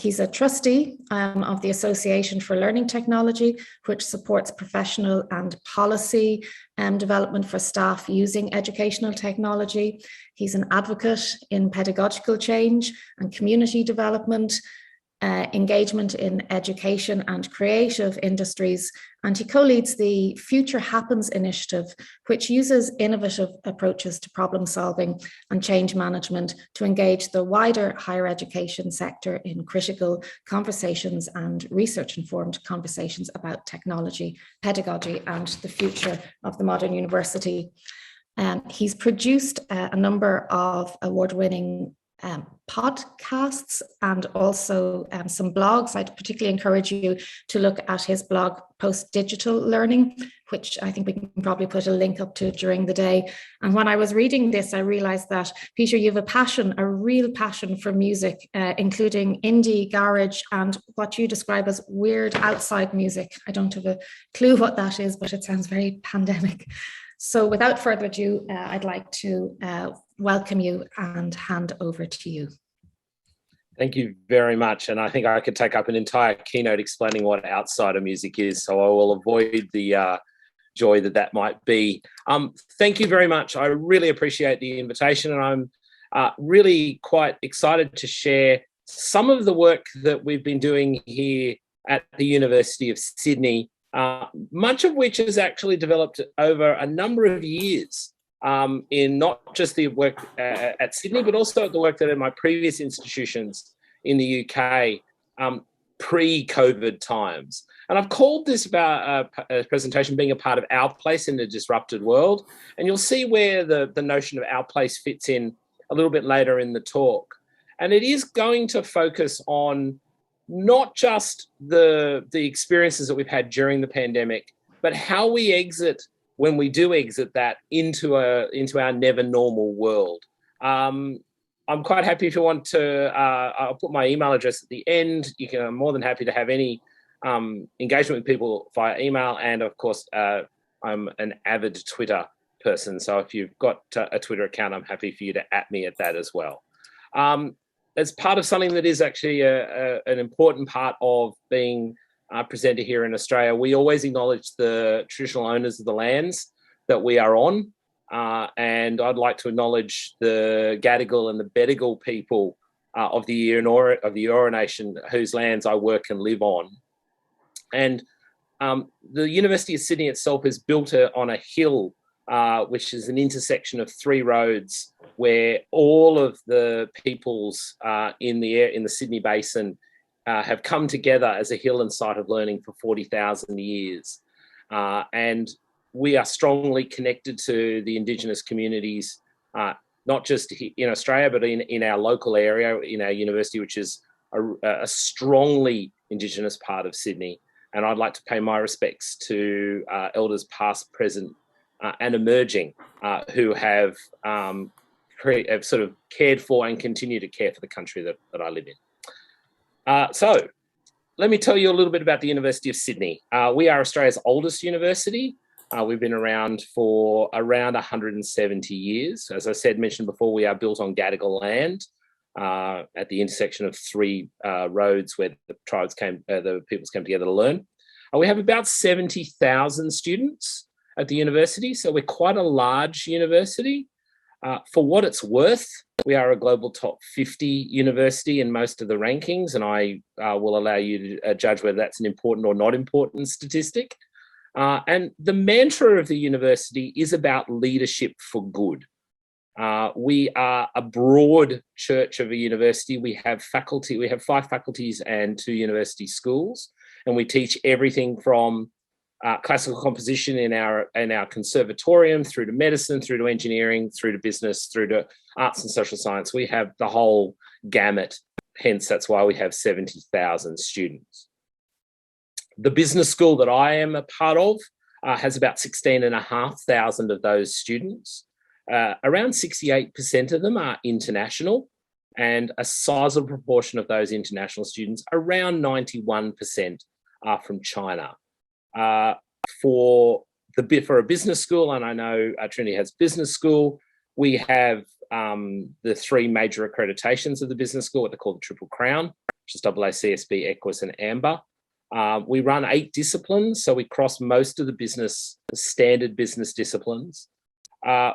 He's a trustee of the Association for Learning Technology, which supports professional and policy development for staff using educational technology. He's an advocate in pedagogical change and community development, engagement in education and creative industries, and he co-leads the Future Happens initiative, which uses innovative approaches to problem solving and change management to engage the wider higher education sector in critical conversations and research-informed conversations about technology, pedagogy, and the future of the modern university. He's produced a number of award-winning podcasts and also some blogs. I'd particularly encourage you to look at his blog, Post-Digital Learning, which I think we can probably put a link up to during the day. And when I was reading this, I realized that, Peter, you have a passion, a real passion for music, including indie, garage, and what you describe as weird outside music. I don't have a clue what that is, but it sounds very pandemic. So without further ado, I'd like to welcome you and hand over to you. Thank you very much. And I think I could take up an entire keynote explaining what outsider music is, so I will avoid the joy that might be. Thank you very much. I really appreciate the invitation, and I'm really quite excited to share some of the work that we've been doing here at the University of Sydney, much of which has actually developed over a number of years in not just the work at Sydney, but also the work that in my previous institutions in the UK, pre-COVID times. And I've called this about a presentation being a part of our place in a disrupted world. And you'll see where the notion of our place fits in a little bit later in the talk. And it is going to focus on not just the experiences that we've had during the pandemic, but how we exit, when we do exit that, into our never normal world. I'm quite happy if you want to, I'll put my email address at the end. I'm more than happy to have any engagement with people via email. And of course, I'm an avid Twitter person. So if you've got a Twitter account, I'm happy for you to @ me at that as well. As part of something that is actually an important part of being a presenter here in Australia, we always acknowledge the traditional owners of the lands that we are on. And I'd like to acknowledge the Gadigal and the Bedigal people of the Eora Nation, whose lands I work and live on. And the University of Sydney itself is built on a hill, which is an intersection of 3 roads, where all of the peoples in the Sydney Basin have come together as a hill and site of learning for 40,000 years. And we are strongly connected to the Indigenous communities, not just in Australia, but in our local area, in our university, which is a strongly Indigenous part of Sydney. And I'd like to pay my respects to elders past, present, and emerging, who have sort of cared for and continue to care for the country that I live in. So let me tell you a little bit about the University of Sydney. We are Australia's oldest university. We've been around for around 170 years. As I mentioned before, we are built on Gadigal land at the intersection of 3 roads where the peoples came together to learn. We have about 70,000 students at the university, so we're quite a large university. For what it's worth, we are a global top 50 university in most of the rankings, and I will allow you to judge whether that's an important or not important statistic. And the mantra of the university is about leadership for good. We are a broad church of a university. We have 5 faculties and 2 university schools, and we teach everything from classical composition in our conservatorium, through to medicine, through to engineering, through to business, through to arts and social science. We have the whole gamut. Hence, that's why we have 70,000 students. The business school that I am a part of has about 16,500 of those students. Around 68% of them are international, and a sizable proportion of those international students, around 91%, are from China. For a business school, and I know Trinity has business school, we have the 3 major accreditations of the business school, what they call the Triple Crown. which is AACSB, Equus, and Amber. We run 8 disciplines, so we cross most of the standard business disciplines.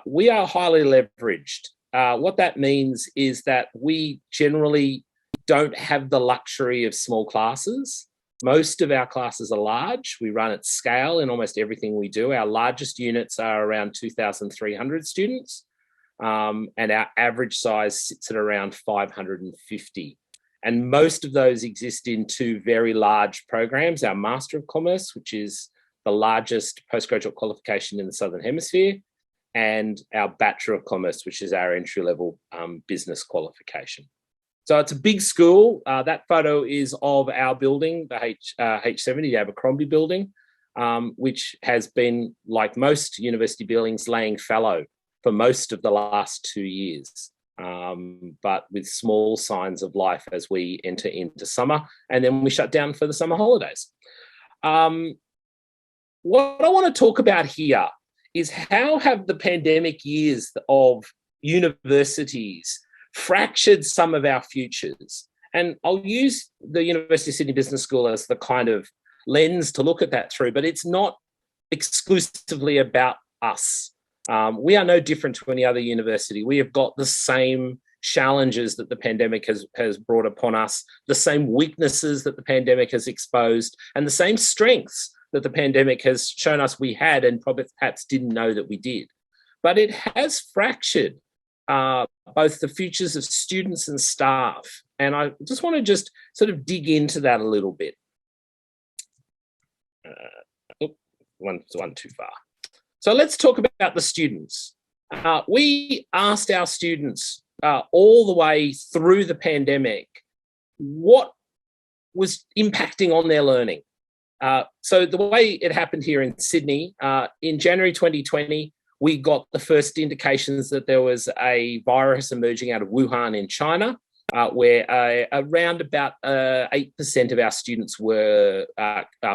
We are highly leveraged. What that means is that we generally don't have the luxury of small classes. Most of our classes are large. We run at scale in almost everything we do. Our largest units are around 2,300 students, and our average size sits at around 550. And most of those exist in 2 very large programs, our Master of Commerce, which is the largest postgraduate qualification in the Southern Hemisphere, and our Bachelor of Commerce, which is our entry-level business qualification. So it's a big school. That photo is of our building, the H70, the Abercrombie building, which has been, like most university buildings, laying fallow for most of the last 2 years, but with small signs of life as we enter into summer, and then we shut down for the summer holidays. What I want to talk about here is how have the pandemic years of universities fractured some of our futures? And I'll use the University of Sydney Business School as the kind of lens to look at that through, but it's not exclusively about us. We are no different to any other university. We have got the same challenges that the pandemic has brought upon us, the same weaknesses that the pandemic has exposed, and the same strengths that the pandemic has shown us we had and probably perhaps didn't know that we did. But it has fractured both the futures of students and staff. And I just want to sort of dig into that a little bit. One too far. So let's talk about the students. We asked our students all the way through the pandemic what was impacting on their learning. So the way it happened here in Sydney, in January 2020, we got the first indications that there was a virus emerging out of Wuhan in China, where around about 8% of our students were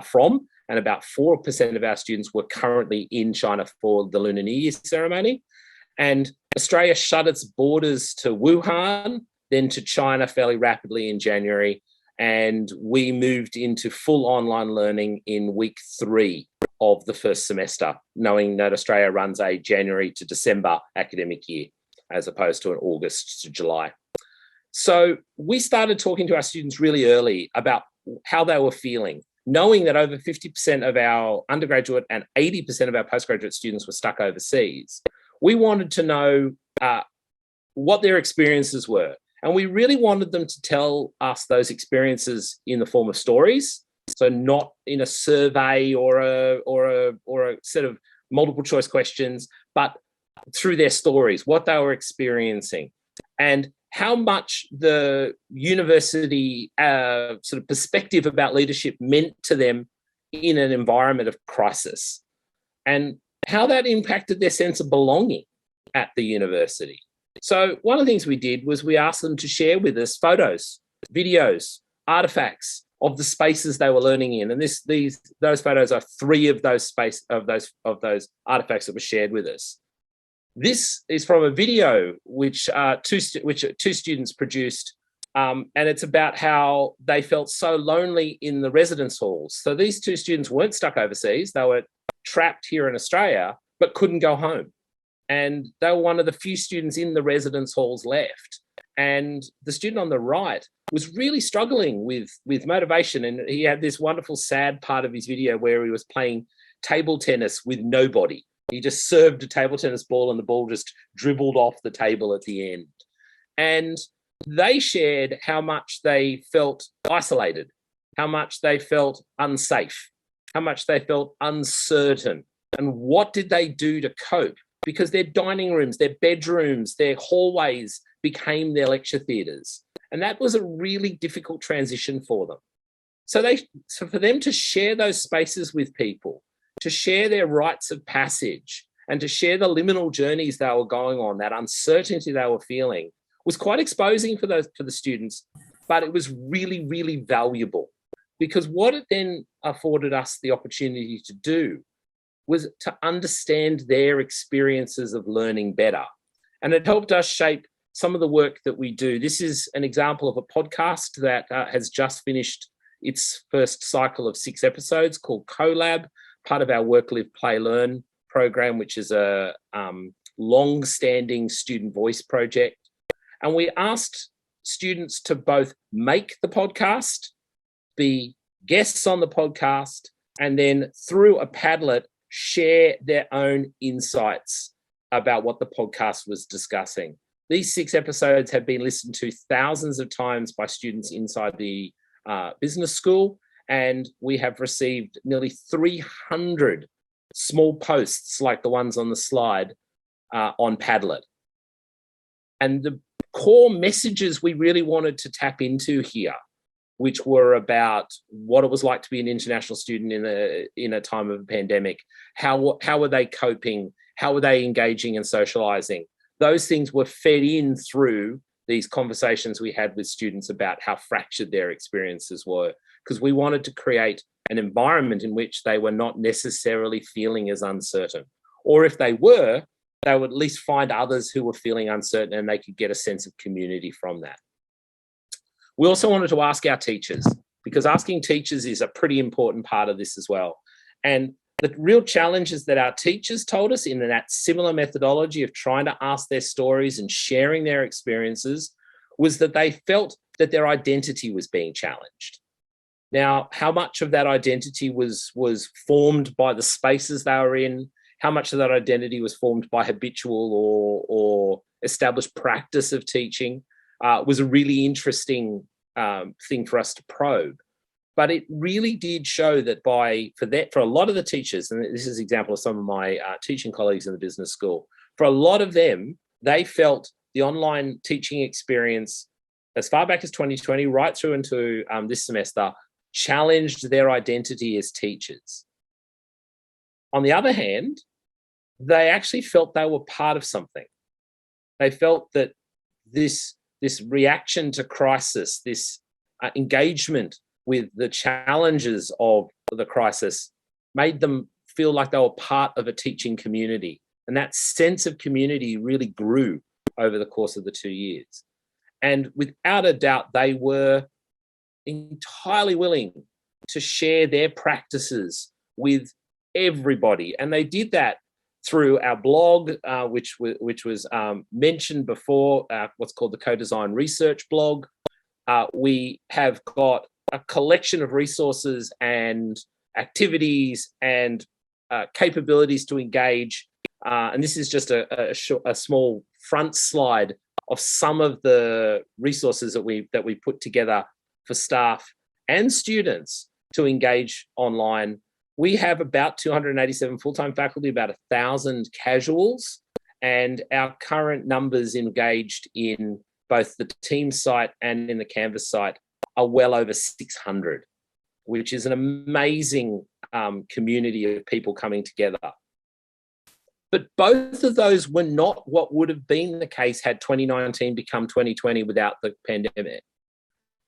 from, and about 4% of our students were currently in China for the Lunar New Year ceremony. And Australia shut its borders to Wuhan, then to China fairly rapidly in January. And we moved into full online learning in week 3 of the first semester, knowing that Australia runs a January to December academic year, as opposed to an August to July. So we started talking to our students really early about how they were feeling, knowing that over 50% of our undergraduate and 80% of our postgraduate students were stuck overseas. We wanted to know what their experiences were. And we really wanted them to tell us those experiences in the form of stories. So not in a survey or a set of multiple choice questions, but through their stories, what they were experiencing, and how much the university sort of perspective about leadership meant to them in an environment of crisis, and how that impacted their sense of belonging at the university. So one of the things we did was we asked them to share with us photos, videos, artifacts of the spaces they were learning in, and those photos are 3 of those artifacts that were shared with us. This is from a video which two students produced, and it's about how they felt so lonely in the residence halls. So these 2 students weren't stuck overseas; they were trapped here in Australia, but couldn't go home. And they were one of the few students in the residence halls left. And the student on the right was really struggling with motivation. And he had this wonderful sad part of his video where he was playing table tennis with nobody. He just served a table tennis ball and the ball just dribbled off the table at the end. And they shared how much they felt isolated, how much they felt unsafe, how much they felt uncertain. And what did they do to cope? Because their dining rooms, their bedrooms, their hallways became their lecture theatres. And that was a really difficult transition for them. So for them to share those spaces with people, to share their rites of passage, and to share the liminal journeys they were going on, that uncertainty they were feeling, was quite exposing for the students, but it was really, really valuable. Because what it then afforded us the opportunity to do was to understand their experiences of learning better. And it helped us shape some of the work that we do. This is an example of a podcast that has just finished its first cycle of 6 episodes called Colab, part of our Work, Live, Play, Learn program, which is a long-standing student voice project. And we asked students to both make the podcast, be guests on the podcast, and then through a Padlet, share their own insights about what the podcast was discussing. These 6 episodes have been listened to thousands of times by students inside the business school, and we have received nearly 300 small posts like the ones on the slide on Padlet. And the core messages we really wanted to tap into here, which were about what it was like to be an international student in a time of a pandemic, how were they coping, how were they engaging and socializing. Those things were fed in through these conversations we had with students about how fractured their experiences were, because we wanted to create an environment in which they were not necessarily feeling as uncertain. Or if they were, they would at least find others who were feeling uncertain and they could get a sense of community from that. We also wanted to ask our teachers, because asking teachers is a pretty important part of this as well. And the real challenges that our teachers told us in that similar methodology of trying to ask their stories and sharing their experiences was that they felt that their identity was being challenged. Now, how much of that identity was formed by the spaces they were in, how much of that identity was formed by habitual or established practice of teaching, was a really interesting thing for us to probe. But it really did show that for a lot of the teachers, and this is an example of some of my teaching colleagues in the business school, for a lot of them, they felt the online teaching experience as far back as 2020, right through into this semester, challenged their identity as teachers. On the other hand, they actually felt they were part of something. They felt that this reaction to crisis, this engagement with the challenges of the crisis made them feel like they were part of a teaching community. And that sense of community really grew over the course of the 2 years. And without a doubt, they were entirely willing to share their practices with everybody. And they did that through our blog, which was mentioned before, what's called the Co-Design Research blog. We have got a collection of resources and activities and capabilities to engage. And this is just a small front slide of some of the resources that we put together for staff and students to engage online. We have about 287 full-time faculty, about 1,000 casuals, and our current numbers engaged in both the team site and in the Canvas site are well over 600, which is an amazing community of people coming together. But both of those were not what would have been the case had 2019 become 2020 without the pandemic.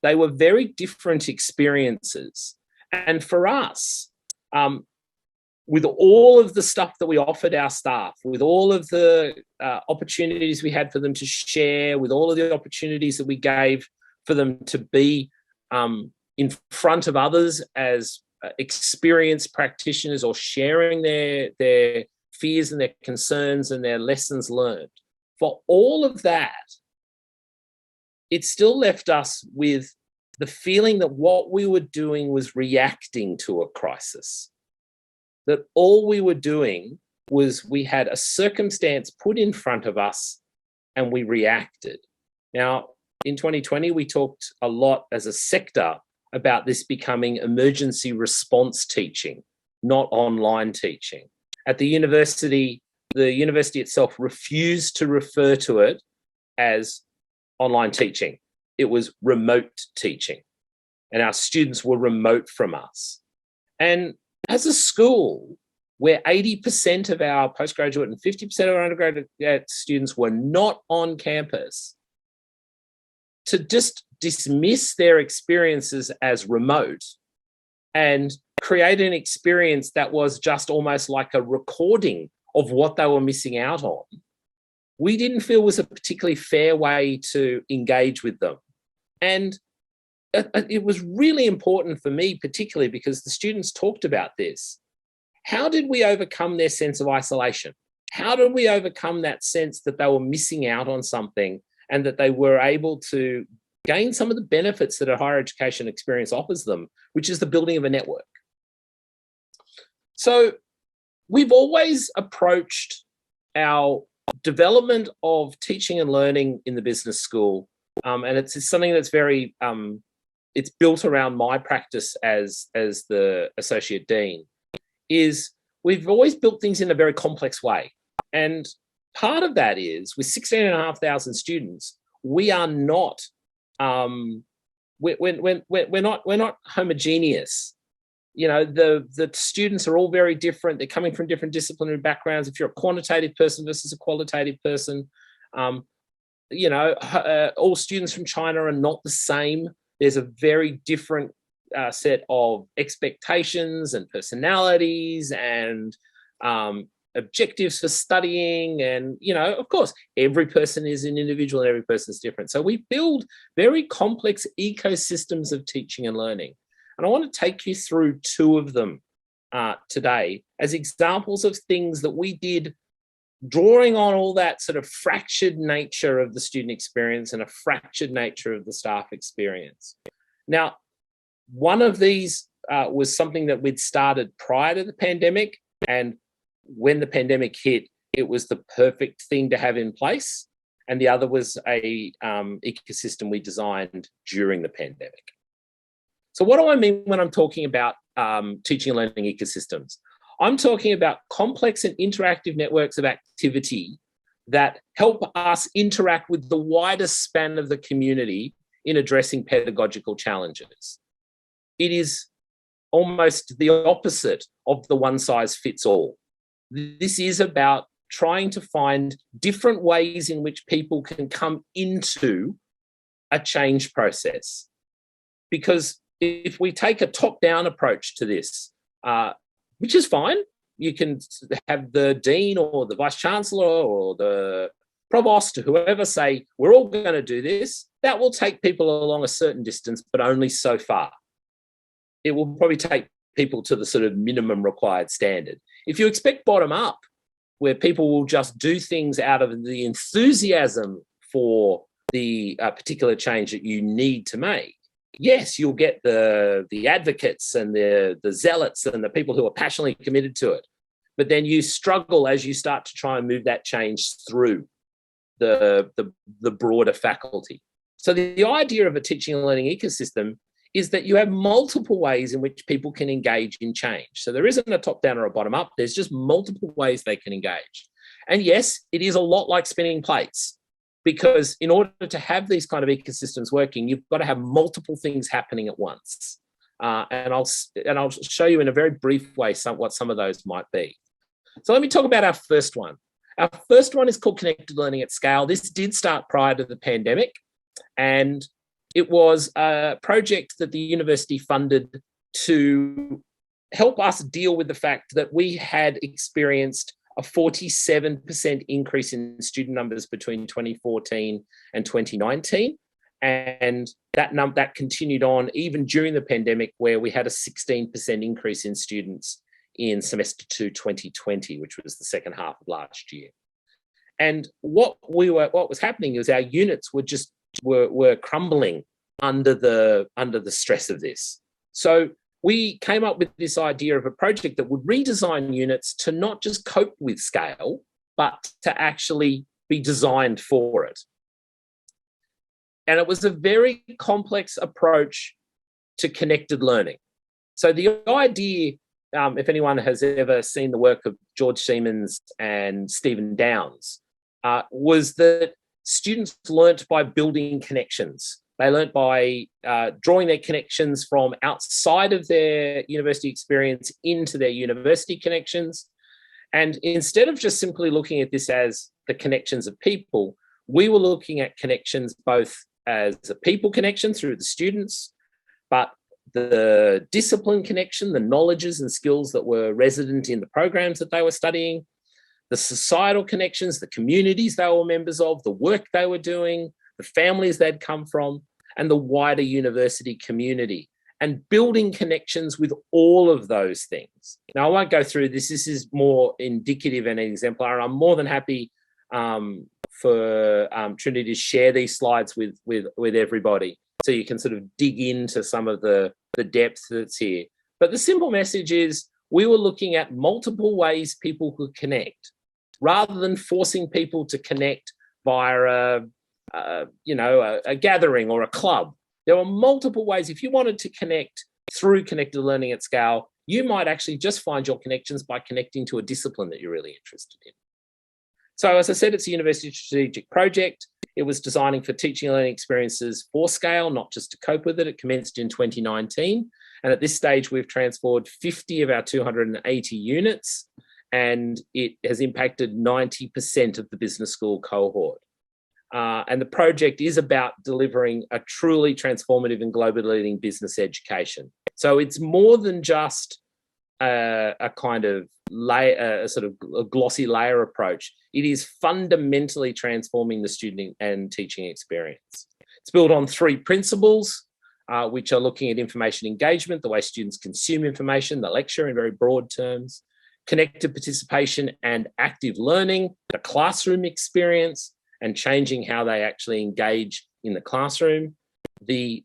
They were very different experiences. And for us, with all of the stuff that we offered our staff, with all of the opportunities we had for them to share, with all of the opportunities that we gave for them to be in front of others as experienced practitioners or sharing their fears and their concerns and their lessons learned. For all of that, it still left us with the feeling that what we were doing was reacting to a crisis. That all we were doing was we had a circumstance put in front of us and we reacted. Now, in 2020, we talked a lot as a sector about this becoming emergency response teaching, not online teaching. At the university itself refused to refer to it as online teaching. It was remote teaching, and our students were remote from us. And as a school where 80% of our postgraduate and 50% of our undergraduate students were not on campus, to just dismiss their experiences as remote and create an experience that was just almost like a recording of what they were missing out on we didn't feel was a particularly fair way to engage with them. And it was really important for me, particularly because the students talked about this. How did we overcome their sense of isolation? How did we overcome that sense that they were missing out on something and that they were able to gain some of the benefits that a higher education experience offers them, which is the building of a network? So we've always approached our development of teaching and learning in the business school, and it's something that's very, it's built around my practice as the associate dean, is we've always built things in a very complex way. And part of that is with 16,500 students, we are not, we're not homogeneous. You know, the students are all very different. They're coming from different disciplinary backgrounds. If you're a quantitative person versus a qualitative person, you know, all students from China are not the same. There's a very different set of expectations and personalities and objectives for studying. And, you know, of course, every person is an individual and every person is different. So we build very complex ecosystems of teaching and learning. And I want to take you through two of them today as examples of things that we did, drawing on all that sort of fractured nature of the student experience and a fractured nature of the staff experience. Now, one of these was something that we'd started prior to the pandemic, and when the pandemic hit, it was the perfect thing to have in place. And the other was a ecosystem we designed during the pandemic. So what do I mean when I'm talking about teaching and learning ecosystems? I'm talking about complex and interactive networks of activity that help us interact with the widest span of the community in addressing pedagogical challenges. It is almost the opposite of the one size fits all. This is about trying to find different ways in which people can come into a change process. Because if we take a top-down approach to this, which is fine, you can have the dean or the vice-chancellor or the provost or whoever say, we're all going to do this. That will take people along a certain distance, but only so far. It will probably take people to the sort of minimum required standard. If you expect bottom-up, where people will just do things out of the enthusiasm for the particular change that you need to make, yes, you'll get the advocates and the zealots and the people who are passionately committed to it. But then you struggle as you start to try and move that change through the broader faculty. So the idea of a teaching and learning ecosystem is that you have multiple ways in which people can engage in change. So there isn't a top-down or a bottom-up. There's just multiple ways they can engage. And yes, it is a lot like spinning plates, because in order to have these kind of ecosystems working, you've got to have multiple things happening at once. And I'll show you in a very brief way what some of those might be. So let me talk about our first one. Our first one is called Connected Learning at Scale. This did start prior to the pandemic, and it was a project that the university funded to help us deal with the fact that we had experienced a 47% increase in student numbers between 2014 and 2019. And that continued on even during the pandemic, where we had a 16% increase in students in semester 2 2020, which was the second half of last year. And what was happening is our units were crumbling under the stress of this. So we came up with this idea of a project that would redesign units to not just cope with scale, but to actually be designed for it. And it was a very complex approach to connected learning. So the idea, if anyone has ever seen the work of George Siemens and Stephen Downes, was that students learnt by building connections. They learnt by drawing their connections from outside of their university experience into their university connections. And instead of just simply looking at this as the connections of people, we were looking at connections both as a people connection through the students, but the discipline connection, the knowledges and skills that were resident in the programs that they were studying, the societal connections, the communities they were members of, the work they were doing, the families they'd come from, and the wider university community, and building connections with all of those things. Now, I won't go through this. This is more indicative and exemplar. I'm more than happy for Trinity to share these slides with everybody, so you can sort of dig into some of the depth that's here. But the simple message is, we were looking at multiple ways people could connect, rather than forcing people to connect via a gathering or a club. There were multiple ways. If you wanted to connect through connected learning at scale, you might actually just find your connections by connecting to a discipline that you're really interested in. So as I said, it's a university strategic project. It was designing for teaching and learning experiences for scale, not just to cope with it. It commenced in 2019. And at this stage, we've transformed 50 of our 280 units, and it has impacted 90% of the business school cohort. And the project is about delivering a truly transformative and globally leading business education. So it's more than just a kind of a sort of a glossy layer approach. It is fundamentally transforming the student and teaching experience. It's built on 3 principles, which are looking at information engagement, the way students consume information, the lecture in very broad terms, connected participation and active learning, the classroom experience, and changing how they actually engage in the classroom, the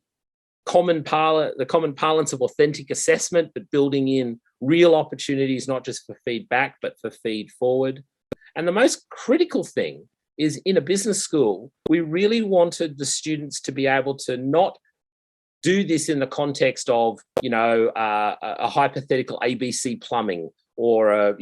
common parlance of authentic assessment, but building in real opportunities, not just for feedback, but for feed forward. And the most critical thing is, in a business school, we really wanted the students to be able to not do this in the context of, a hypothetical ABC plumbing or,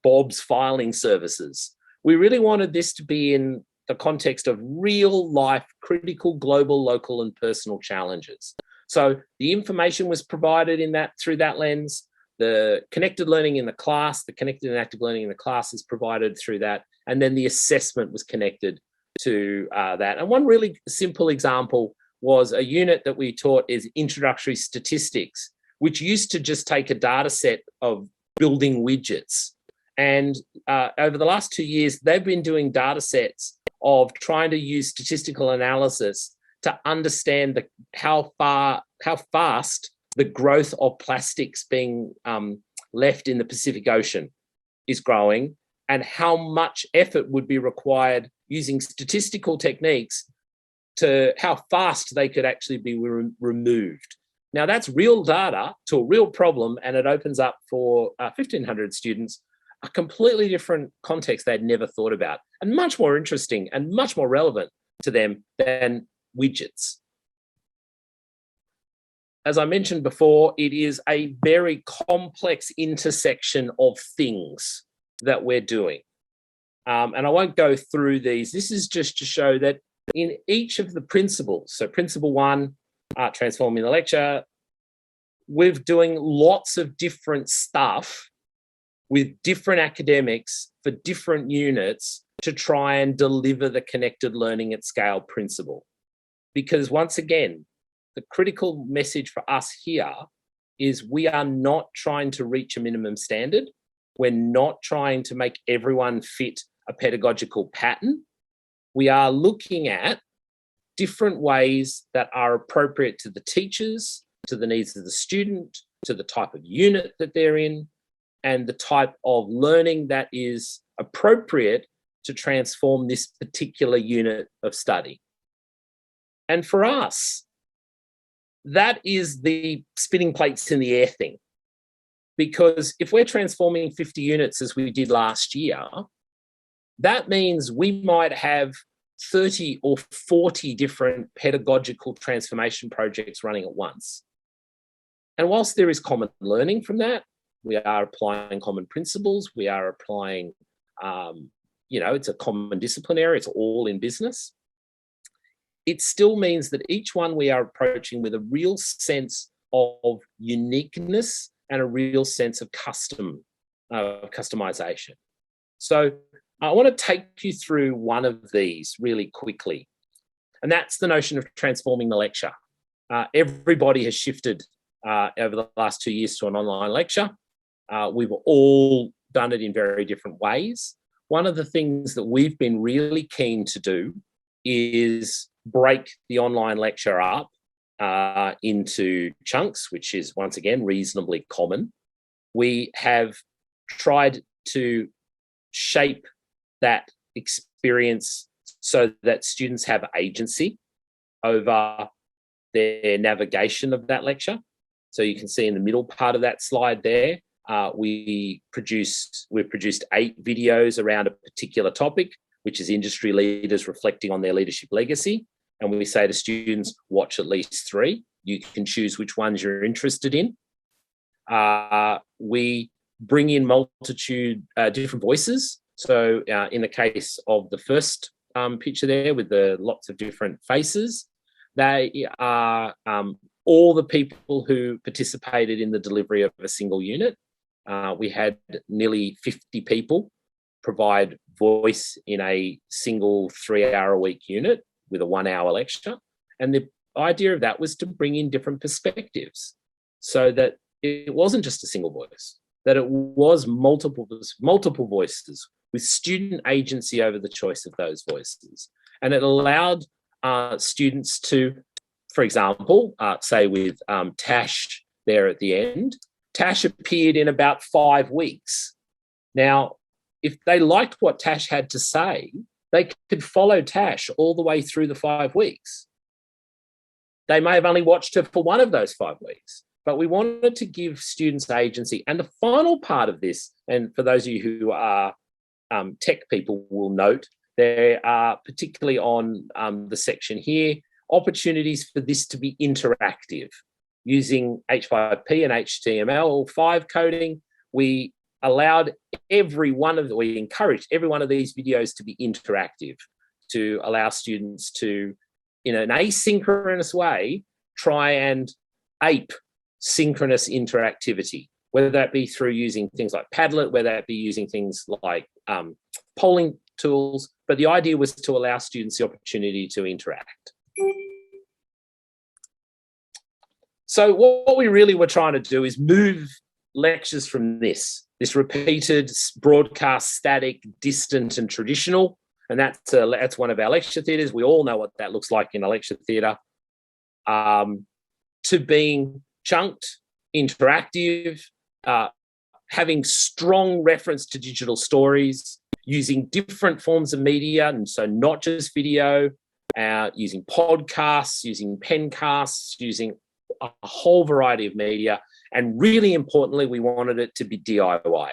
Bob's filing services. We really wanted this to be in the context of real life, critical, global, local, and personal challenges. So the information was provided through that lens. The connected learning in the class, the connected and active learning in the class is provided through that. And then the assessment was connected to that. And one really simple example was a unit that we taught is introductory statistics, which used to just take a data set of building widgets. And over the last 2 years, they've been doing data sets of trying to use statistical analysis to understand how fast the growth of plastics being left in the Pacific Ocean is growing, and how much effort would be required using statistical techniques to how fast they could actually be removed. Now, that's real data to a real problem, and it opens up for 1,500 students a completely different context they'd never thought about, and much more interesting and much more relevant to them than widgets. As I mentioned before, it is a very complex intersection of things that we're doing. And I won't go through these. This is just to show that in each of the principles, so principle 1, transforming the lecture, we're doing lots of different stuff with different academics for different units to try and deliver the connected learning at scale principle. Because once again, the critical message for us here is we are not trying to reach a minimum standard. We're not trying to make everyone fit a pedagogical pattern. We are looking at different ways that are appropriate to the teachers, to the needs of the student, to the type of unit that they're in, and the type of learning that is appropriate to transform this particular unit of study. And for us, that is the spinning plates in the air thing. Because if we're transforming 50 units as we did last year, that means we might have 30 or 40 different pedagogical transformation projects running at once. And whilst there is common learning from that, we are applying common principles, we are applying, it's a common discipline area, it's all in business. It still means that each one we are approaching with a real sense of uniqueness and a real sense of customization. So I want to take you through one of these really quickly, and that's the notion of transforming the lecture. Everybody has shifted over the last 2 years to an online lecture. We've all done it in very different ways. One of the things that we've been really keen to do is break the online lecture up into chunks, which is once again reasonably common. We have tried to shape that experience so that students have agency over their navigation of that lecture. So you can see in the middle part of that slide there, we've produced 8 videos around a particular topic, which is industry leaders reflecting on their leadership legacy. And we say to students, watch at least 3. You can choose which ones you're interested in. We bring in multitude different voices. So in the case of the first picture there with the lots of different faces, they are all the people who participated in the delivery of a single unit. We had nearly 50 people provide voice in a single 3-hour-a-week unit with a 1-hour lecture. And the idea of that was to bring in different perspectives so that it wasn't just a single voice, that it was multiple voices with student agency over the choice of those voices. And it allowed students to, for example, say with Tash there at the end, Tash appeared in about 5 weeks. Now, if they liked what Tash had to say, they could follow Tash all the way through the 5 weeks. They may have only watched her for one of those 5 weeks, but we wanted to give students agency. And the final part of this, and for those of you who are tech people will note, there are particularly on the section here, opportunities for this to be interactive. Using H5P and HTML5 coding, we encouraged every one of these videos to be interactive, to allow students to, in an asynchronous way, try and ape synchronous interactivity, whether that be through using things like Padlet, whether that be using things like polling tools. But the idea was to allow students the opportunity to interact. So what we really were trying to do is move lectures from this repeated, broadcast, static, distant, and traditional. And that's one of our lecture theatres. We all know what that looks like in a lecture theatre. To being chunked, interactive, having strong reference to digital stories, using different forms of media, and so not just video, using podcasts, using pencasts, using a whole variety of media. And really importantly, we wanted it to be DIY.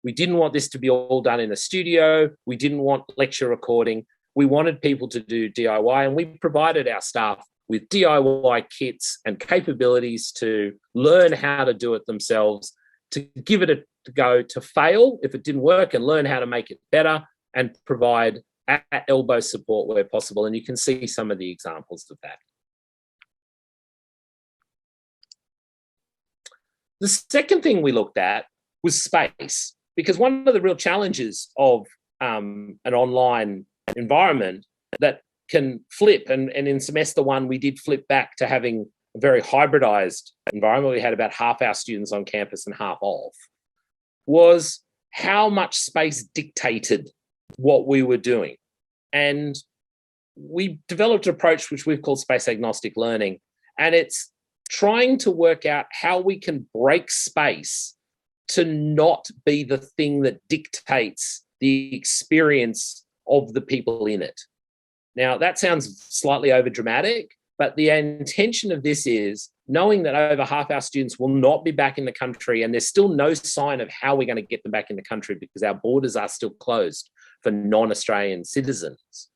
We didn't want this to be all done in a studio. We didn't want lecture recording. We wanted people to do DIY, and we provided our staff with DIY kits and capabilities to learn how to do it themselves, to give it a go, to fail if it didn't work and learn how to make it better, and provide at elbow support where possible. And you can see some of the examples of that. The second thing we looked at was space, because one of the real challenges of an online environment that can flip, and in semester 1, we did flip back to having a very hybridized environment. We had about half our students on campus and half off, was how much space dictated what we were doing. And we developed an approach which we've called space agnostic learning, and it's trying to work out how we can break space to not be the thing that dictates the experience of the people in it. Now, that sounds slightly overdramatic, but the intention of this is knowing that over half our students will not be back in the country, and there's still no sign of how we're going to get them back in the country because our borders are still closed for non-Australian citizens.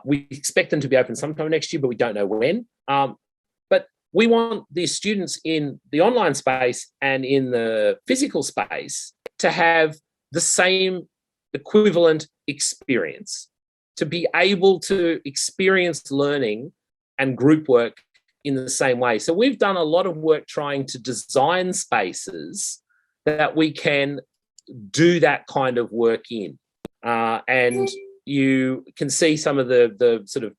We expect them to be open sometime next year, but we don't know when. But we want the students in the online space and in the physical space to have the same equivalent experience, to be able to experience learning and group work in the same way. So we've done a lot of work trying to design spaces that we can do that kind of work in. And you can see some of the sort of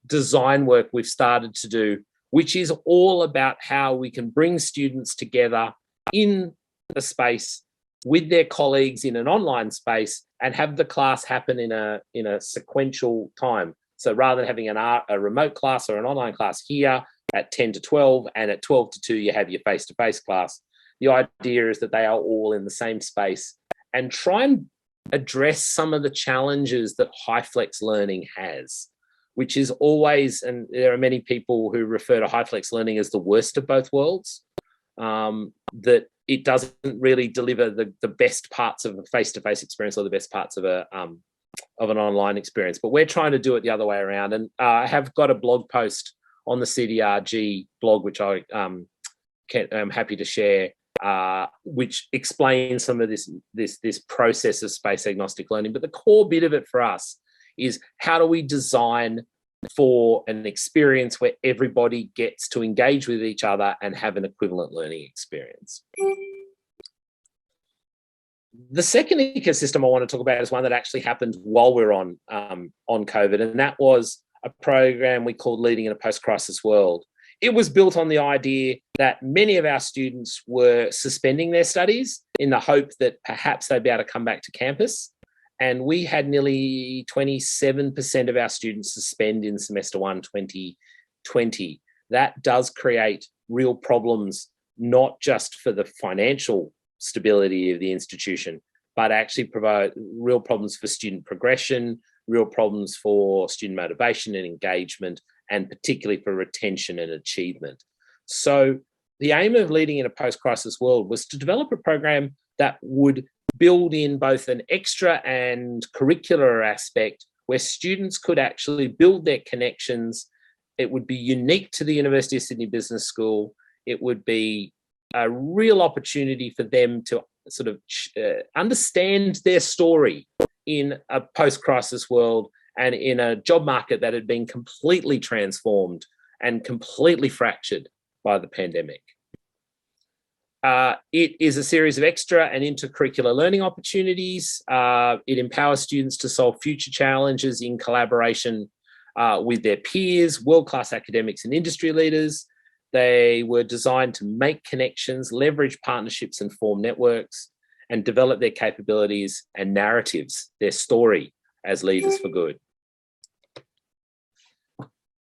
design work we've started to do, which is all about how we can bring students together in a space with their colleagues in an online space and have the class happen in a sequential time. So rather than having a remote class or an online class here at 10 to 12 and at 12 to 2 you have your face-to-face class, the idea is that they are all in the same space and try and address some of the challenges that high flex learning has, which is always, and there are many people who refer to high flex learning as the worst of both worlds, that it doesn't really deliver the best parts of a face-to-face experience or the best parts of an online experience. But we're trying to do it the other way around. And I have got a blog post on the CDRG blog, which I'm happy to share, which explains some of this process of space agnostic learning. But the core bit of it for us is, how do we design for an experience where everybody gets to engage with each other and have an equivalent learning experience? The second ecosystem I want to talk about is one that actually happened while we're on COVID, and that was a program we called Leading in a Post-Crisis World. It was built on the idea that many of our students were suspending their studies in the hope that perhaps they'd be able to come back to campus. And we had nearly 27% of our students suspend in semester 1 2020. That does create real problems, not just for the financial stability of the institution, but actually provide real problems for student progression, real problems for student motivation and engagement, and particularly for retention and achievement. So the aim of Leading in a Post-Crisis World was to develop a program that would build in both an extra and curricular aspect where students could actually build their connections. It would be unique to the University of Sydney Business School. It would be a real opportunity for them to sort of understand their story in a post-crisis world and in a job market that had been completely transformed and completely fractured by the pandemic. It is a series of extra and intercurricular learning opportunities. It empowers students to solve future challenges in collaboration with their peers, world-class academics and industry leaders. They were designed to make connections, leverage partnerships and form networks, and develop their capabilities and narratives, their story as leaders for good.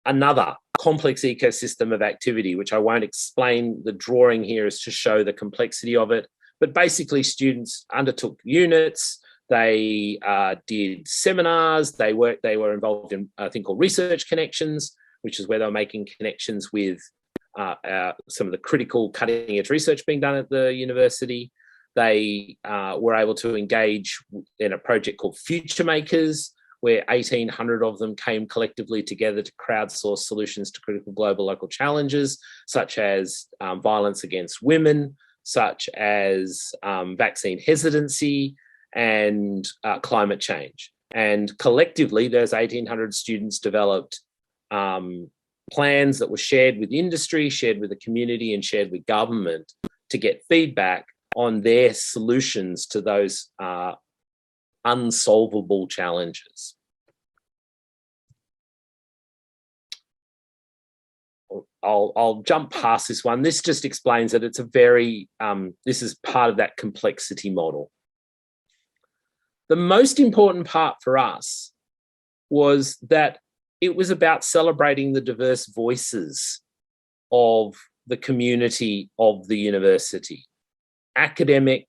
Another complex ecosystem of activity, which I won't explain the drawing here is to show the complexity of it, but basically students undertook units, they did seminars, they were involved in a thing called Research Connections, which is where they were making connections with some of the critical cutting edge research being done at the university. They were able to engage in a project called Future Makers, where 1,800 of them came collectively together to crowdsource solutions to critical global local challenges, such as violence against women, such as vaccine hesitancy and climate change. And collectively, those 1,800 students developed plans that were shared with industry, shared with the community, and shared with government to get feedback on their solutions to those unsolvable challenges. I'll jump past this one. This just explains that it's a very, this is part of that complexity model. The most important part for us was that it was about celebrating the diverse voices of the community of the university, academic,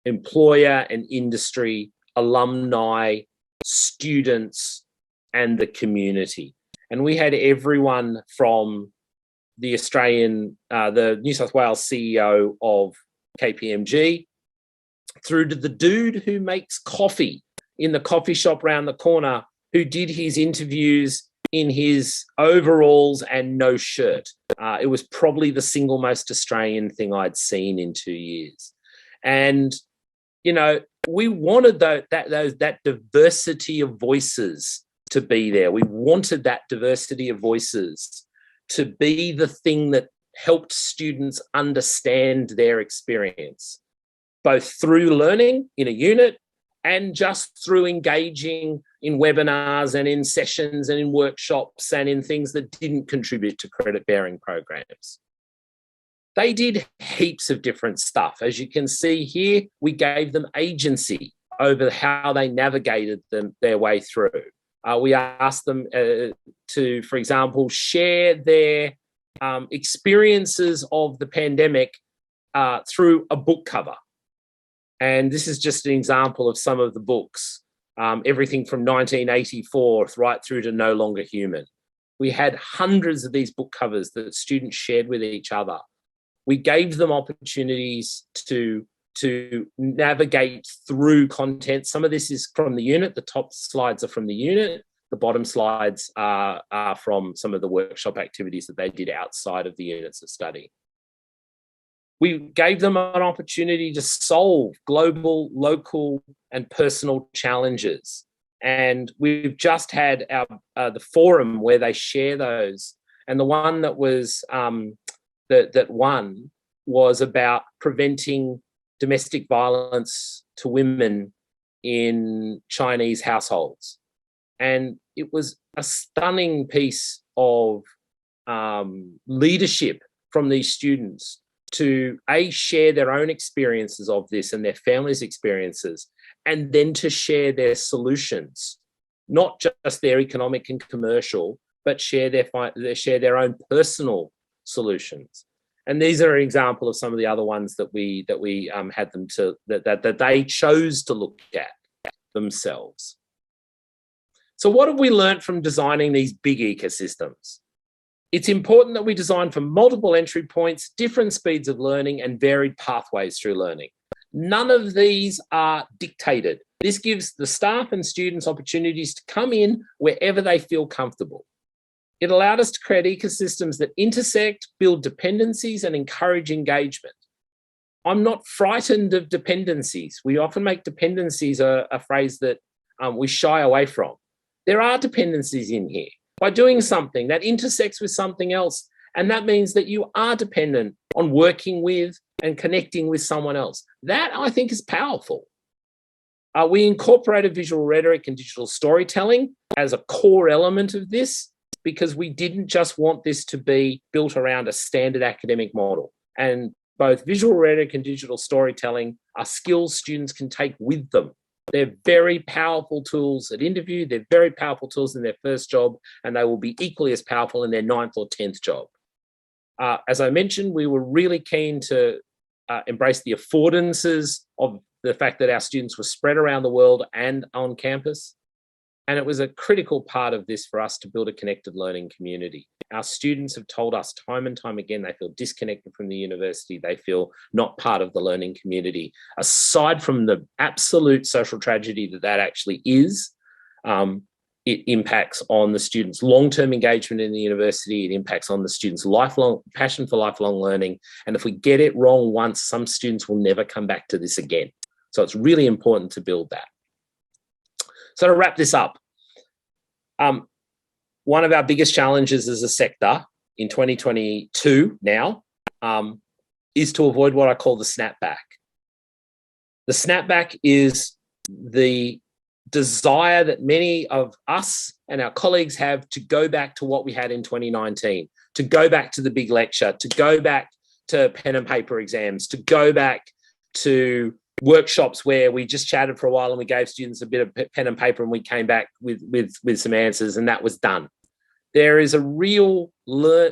employer and industry, alumni, students, and the community. And we had everyone from the the New South Wales CEO of KPMG through to the dude who makes coffee in the coffee shop round the corner, who did his interviews in his overalls and no shirt. It was probably the single most Australian thing I'd seen in 2 years. And, you know, we wanted that diversity of voices to be there. We wanted that diversity of voices to be the thing that helped students understand their experience, both through learning in a unit and just through engaging in webinars and in sessions and in workshops and in things that didn't contribute to credit-bearing programs. They did heaps of different stuff. As you can see here, we gave them agency over how they navigated their way through. We asked them to, for example, share their experiences of the pandemic through a book cover. And this is just an example of some of the books, everything from 1984 right through to No Longer Human. We had hundreds of these book covers that students shared with each other. We gave them opportunities to navigate through content. Some of this is from the unit. The top slides are from the unit. The bottom slides are from some of the workshop activities that they did outside of the units of study. We gave them an opportunity to solve global, local, and personal challenges. And we've just had the forum where they share those. And the one that was that won was about preventing domestic violence to women in Chinese households. And it was a stunning piece of leadership from these students to share their own experiences of this and their families' experiences, and then to share their solutions, not just their economic and commercial, but share their own personal solutions. And these are an example of some of the other ones that we had them to that they chose to look at themselves. So what have we learned from designing these big ecosystems? It's important that we design for multiple entry points, different speeds of learning, and varied pathways through learning. None of these are dictated. This gives the staff and students opportunities to come in wherever they feel comfortable. It allowed us to create ecosystems that intersect, build dependencies, and encourage engagement. I'm not frightened of dependencies. We often make dependencies a phrase that we shy away from. There are dependencies in here. By doing something that intersects with something else, and that means that you are dependent on working with and connecting with someone else. That, I think, is powerful. We incorporated visual rhetoric and digital storytelling as a core element of this, because we didn't just want this to be built around a standard academic model. And both visual rhetoric and digital storytelling are skills students can take with them. They're very powerful tools at interview. They're very powerful tools in their first job, and they will be equally as powerful in their 9th or 10th job. As I mentioned, we were really keen to embrace the affordances of the fact that our students were spread around the world and on campus. And it was a critical part of this for us to build a connected learning community. Our students have told us time and time again, they feel disconnected from the university. They feel not part of the learning community. Aside from the absolute social tragedy that actually is, it impacts on the students' long-term engagement in the university. It impacts on the students' lifelong passion for lifelong learning. And if we get it wrong once, some students will never come back to this again. So it's really important to build that. So to wrap this up, one of our biggest challenges as a sector in 2022 now is to avoid what I call the snapback. The snapback is the desire that many of us and our colleagues have to go back to what we had in 2019, to go back to the big lecture, to go back to pen and paper exams, to go back to workshops where we just chatted for a while and we gave students a bit of pen and paper and we came back with some answers, and that was done. There is a real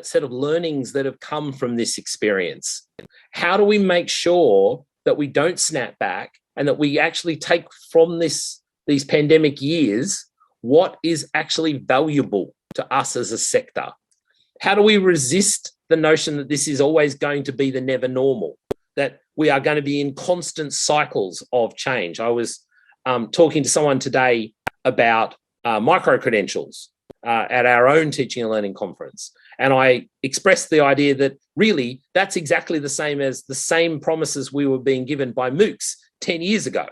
set of learnings that have come from this experience. How do we make sure that we don't snap back and that we actually take from these pandemic years what is actually valuable to us as a sector? How do we resist the notion that this is always going to be the never normal, that we are going to be in constant cycles of change? I was talking to someone today about micro-credentials at our own teaching and learning conference. And I expressed the idea that really that's exactly the same as the same promises we were being given by MOOCs 10 years ago.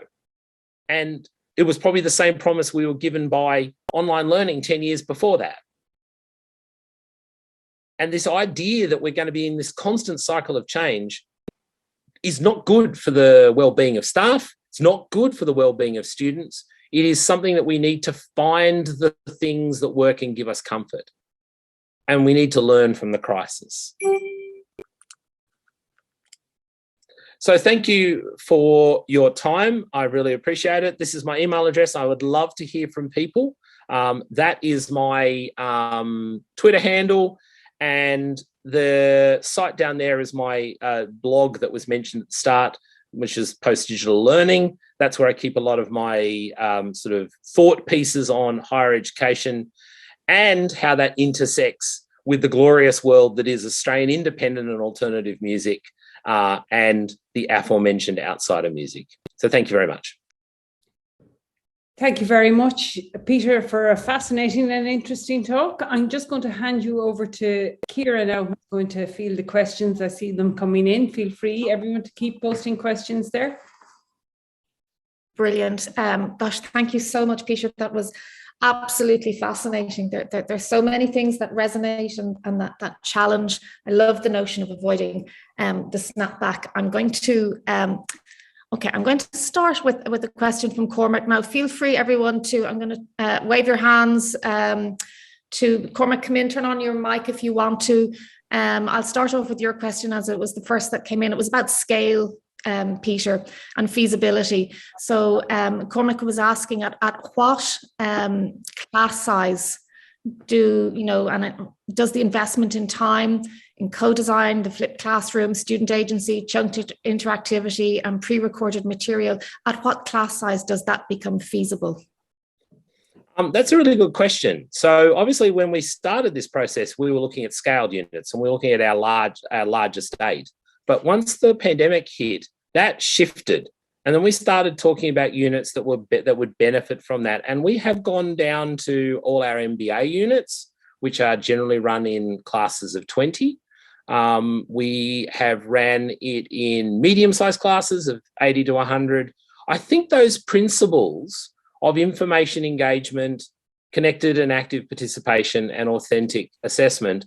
And it was probably the same promise we were given by online learning 10 years before that. And this idea that we're going to be in this constant cycle of change is not good for the well-being of staff. It's not good for the well-being of students. It is something that we need to find the things that work and give us comfort. And we need to learn from the crisis. So thank you for your time. I really appreciate it. This is my email address. I would love to hear from people. That is my Twitter handle, and the site down there is my blog that was mentioned at the start, which is Post Digital Learning. That's where I keep a lot of my sort of thought pieces on higher education and how that intersects with the glorious world that is Australian independent and alternative music, and the aforementioned outsider music. So thank you very much. Thank you very much, Peter, for a fascinating and interesting talk. I'm just going to hand you over to Kira now, who's going to field the questions. I see them coming in. Feel free, everyone, to keep posting questions there. Brilliant. Gosh, thank you so much, Peter. That was absolutely fascinating. There's so many things that resonate and that challenge. I love the notion of avoiding the snapback. I'm going to start with a question from Cormac. Now, feel free, everyone, I'm going to wave your hands to Cormac. Come in, turn on your mic if you want to. I'll start off with your question, as it was the first that came in. It was about scale, Peter, and feasibility. So Cormac was asking at what class size does the investment in time, in co-design, the flipped classroom, student agency, chunked interactivity, and pre-recorded material, at what class size does that become feasible? That's a really good question. So obviously, when we started this process, we were looking at scaled units and we were looking at our large estate. But once the pandemic hit, that shifted. And then we started talking about units that would benefit from that. And we have gone down to all our MBA units, which are generally run in classes of 20. We have ran it in medium-sized classes of 80 to 100. I think those principles of information engagement, connected and active participation, and authentic assessment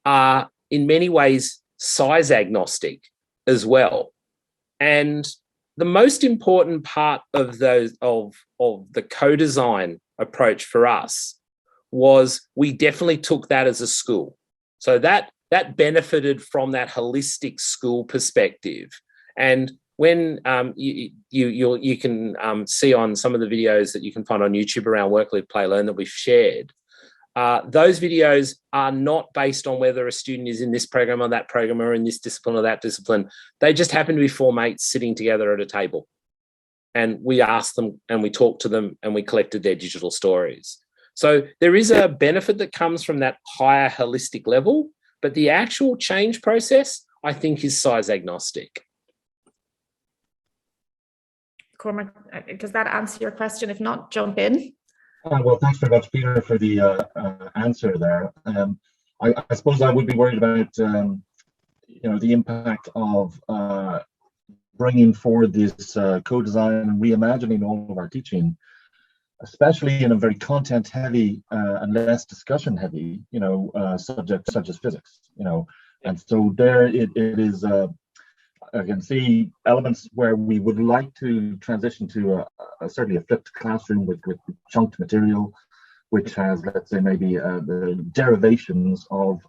are in many ways size agnostic as well. And the most important part of the co-design approach for us was we definitely took that as a school. So that benefited from that holistic school perspective. And when you can see on some of the videos that you can find on YouTube around Work, Live, Play, Learn that we've shared, those videos are not based on whether a student is in this program or that program or in this discipline or that discipline. They just happen to be four mates sitting together at a table. And we asked them and we talked to them and we collected their digital stories. So there is a benefit that comes from that higher holistic level, but the actual change process, I think, is size agnostic. Cormac, does that answer your question? If not, jump in. Well, thanks very much, Peter, for the answer there. I suppose I would be worried about, the impact of bringing forward this co-design and reimagining all of our teaching, especially in a very content-heavy and less discussion-heavy, subject such as physics. And so there it is. I can see elements where we would like to transition to certainly a flipped classroom with chunked material, which has, let's say, maybe the derivations of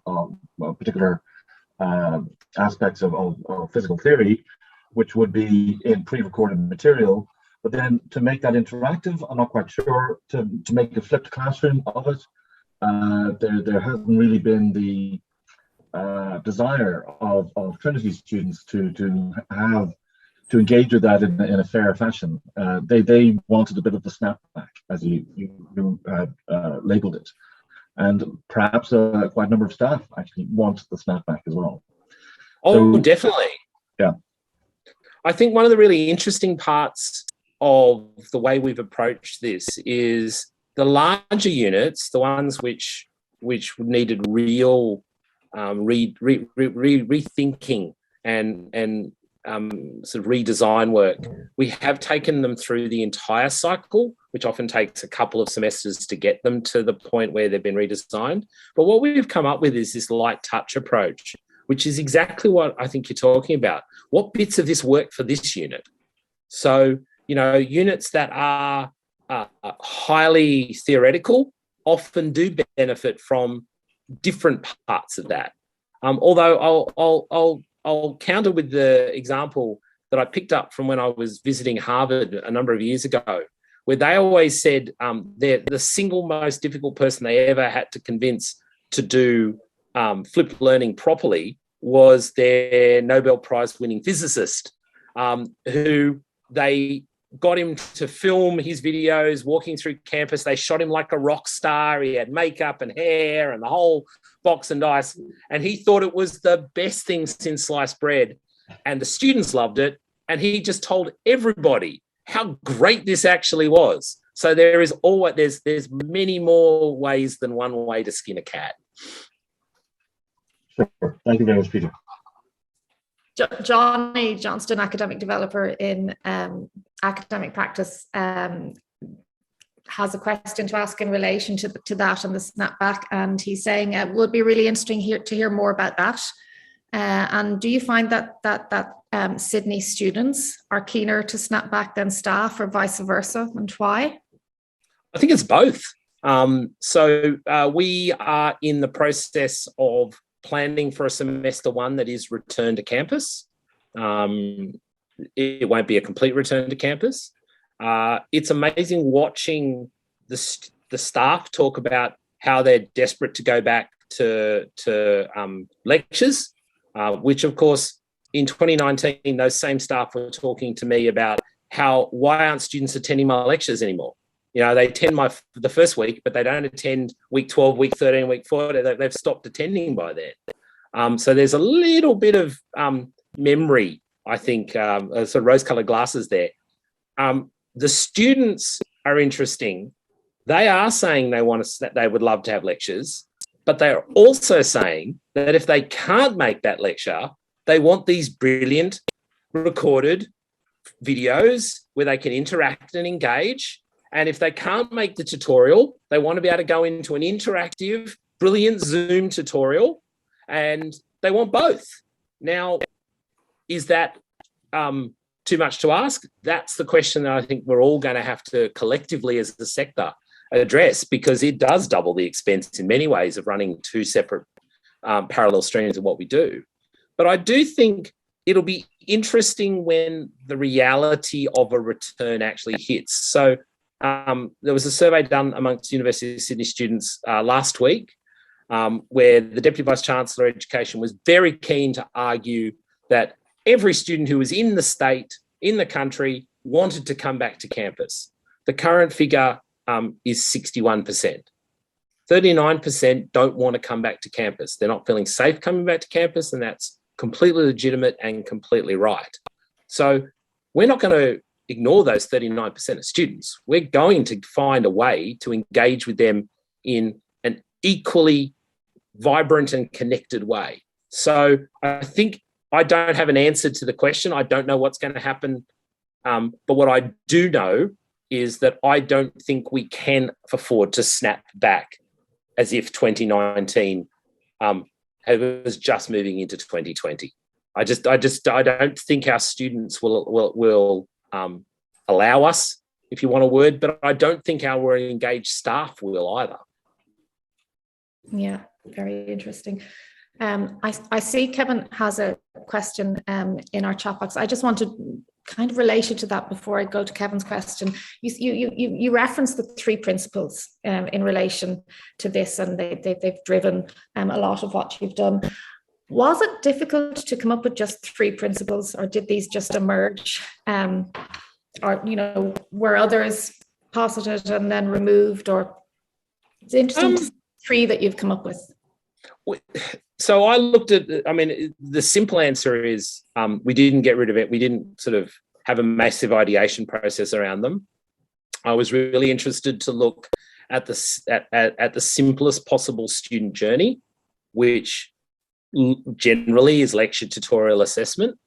particular aspects of physical theory, which would be in pre-recorded material. But then to make that interactive, I'm not quite sure, to make a flipped classroom of it, there hasn't really been the desire of Trinity students to engage with that in a fair fashion. They wanted a bit of the snapback, as you labeled it, and perhaps quite a number of staff actually want the snapback as well. Oh, so, definitely. Yeah. I think one of the really interesting parts of the way we've approached this is the larger units, the ones which needed real rethinking and sort of redesign work. We have taken them through the entire cycle, which often takes a couple of semesters to get them to the point where they've been redesigned. But what we've come up with is this light touch approach, which is exactly what I think you're talking about. What bits of this work for this unit? So, units that are highly theoretical often do benefit from different parts of that. Although I'll counter with the example that I picked up from when I was visiting Harvard a number of years ago, where they always said they're the single most difficult person they ever had to convince to do flipped learning properly was their Nobel Prize winning physicist, who they got him to film his videos walking through campus. They shot him like a rock star. He had makeup and hair and the whole box and dice. And he thought it was the best thing since sliced bread. And the students loved it. And he just told everybody how great this actually was. So there's many more ways than one way to skin a cat. Sure. Thank you very much, Peter. Johnny Johnston, academic developer in academic practice, has a question to ask in relation to that and the snapback, and he's saying it would be really interesting to hear more about that. And do you find that Sydney students are keener to snapback than staff, or vice versa, and why? I think it's both. So we are in the process of planning for a semester one that is return to campus. It won't be a complete return to campus. It's amazing watching the staff talk about how they're desperate to go back to lectures, which of course in 2019, those same staff were talking to me about why aren't students attending my lectures anymore? You know, they attend the first week, but they don't attend week 12, week 13, week 14. They've stopped attending by then. So there's a little bit of memory, I think, sort of rose-coloured glasses there. The students are interesting. They are saying they would love to have lectures, but they are also saying that if they can't make that lecture, they want these brilliant recorded videos where they can interact and engage. And if they can't make the tutorial, they want to be able to go into an interactive, brilliant Zoom tutorial, and they want both. Now, is that too much to ask? That's the question that I think we're all going to have to collectively as the sector address, because it does double the expense in many ways of running two separate parallel streams of what we do. But I do think it'll be interesting when the reality of a return actually hits. So there was a survey done amongst University of Sydney students last week where the Deputy Vice-Chancellor of Education was very keen to argue that every student who was in the state, in the country, wanted to come back to campus. The current figure is 61%. 39% don't want to come back to campus. They're not feeling safe coming back to campus, and that's completely legitimate and completely right. So we're not going to ignore those 39% of students. We're going to find a way to engage with them in an equally vibrant and connected way. So I think I don't have an answer to the question. I don't know what's going to happen. But what I do know is that I don't think we can afford to snap back as if 2019 was just moving into 2020. I don't think our students will allow us, if you want a word, but I don't think our engaged staff will either. Yeah, very interesting. I see Kevin has a question in our chat box. I just want to kind of relate to that before I go to Kevin's question. You referenced the three principles in relation to this, and they've driven a lot of what you've done. Was it difficult to come up with just three principles, or did these just emerge? Or, you know, were others posited and then removed? Or it's interesting to see three that you've come up with. So I looked at, I mean, the simple answer is we didn't get rid of it. We didn't sort of have a massive ideation process around them. I was really interested to look at the simplest possible student journey, which generally is lecture tutorial assessment.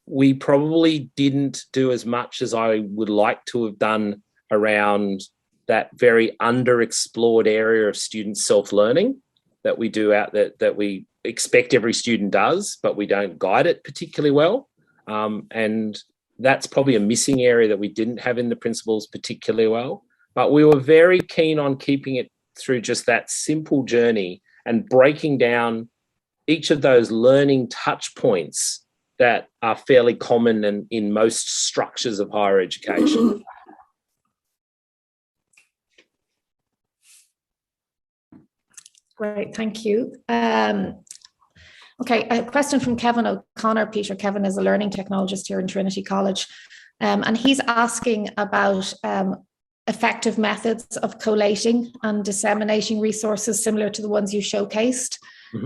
We probably didn't do as much as I would like to have done around that very underexplored area of student self-learning that we do that we expect every student does, but we don't guide it particularly well. And that's probably a missing area that we didn't have in the principles particularly well. But we were very keen on keeping it through just that simple journey and breaking down each of those learning touch points that are fairly common in most structures of higher education. Great, thank you. Okay, a question from Kevin O'Connor. Peter, Kevin is a learning technologist here in Trinity College, and he's asking about effective methods of collating and disseminating resources similar to the ones you showcased.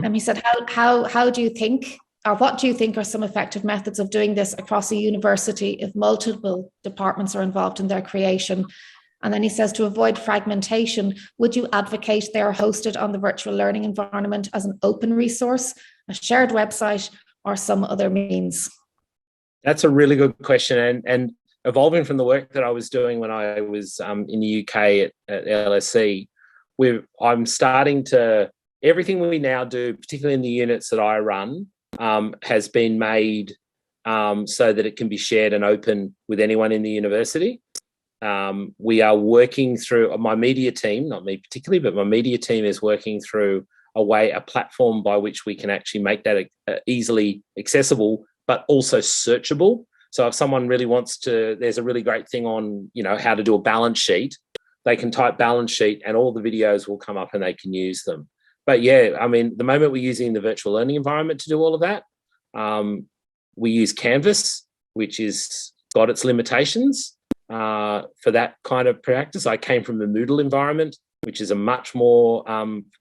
And he said, how do you think, or what do you think are some effective methods of doing this across a university if multiple departments are involved in their creation? And then he says, to avoid fragmentation, would you advocate they are hosted on the virtual learning environment as an open resource, a shared website, or some other means? That's a really good question. And evolving from the work that I was doing when I was in the UK at LSE, I'm starting to, everything we now do, particularly in the units that I run, has been made so that it can be shared and open with anyone in the university. We are working through, my media team, not me particularly, but my media team is working through a platform by which we can actually make that easily accessible, but also searchable. So if someone really wants to, there's a really great thing on, how to do a balance sheet. They can type balance sheet and all the videos will come up and they can use them. But yeah, I mean, the moment we're using the virtual learning environment to do all of that, we use Canvas, which is got its limitations for that kind of practice. I came from the Moodle environment, which is a much more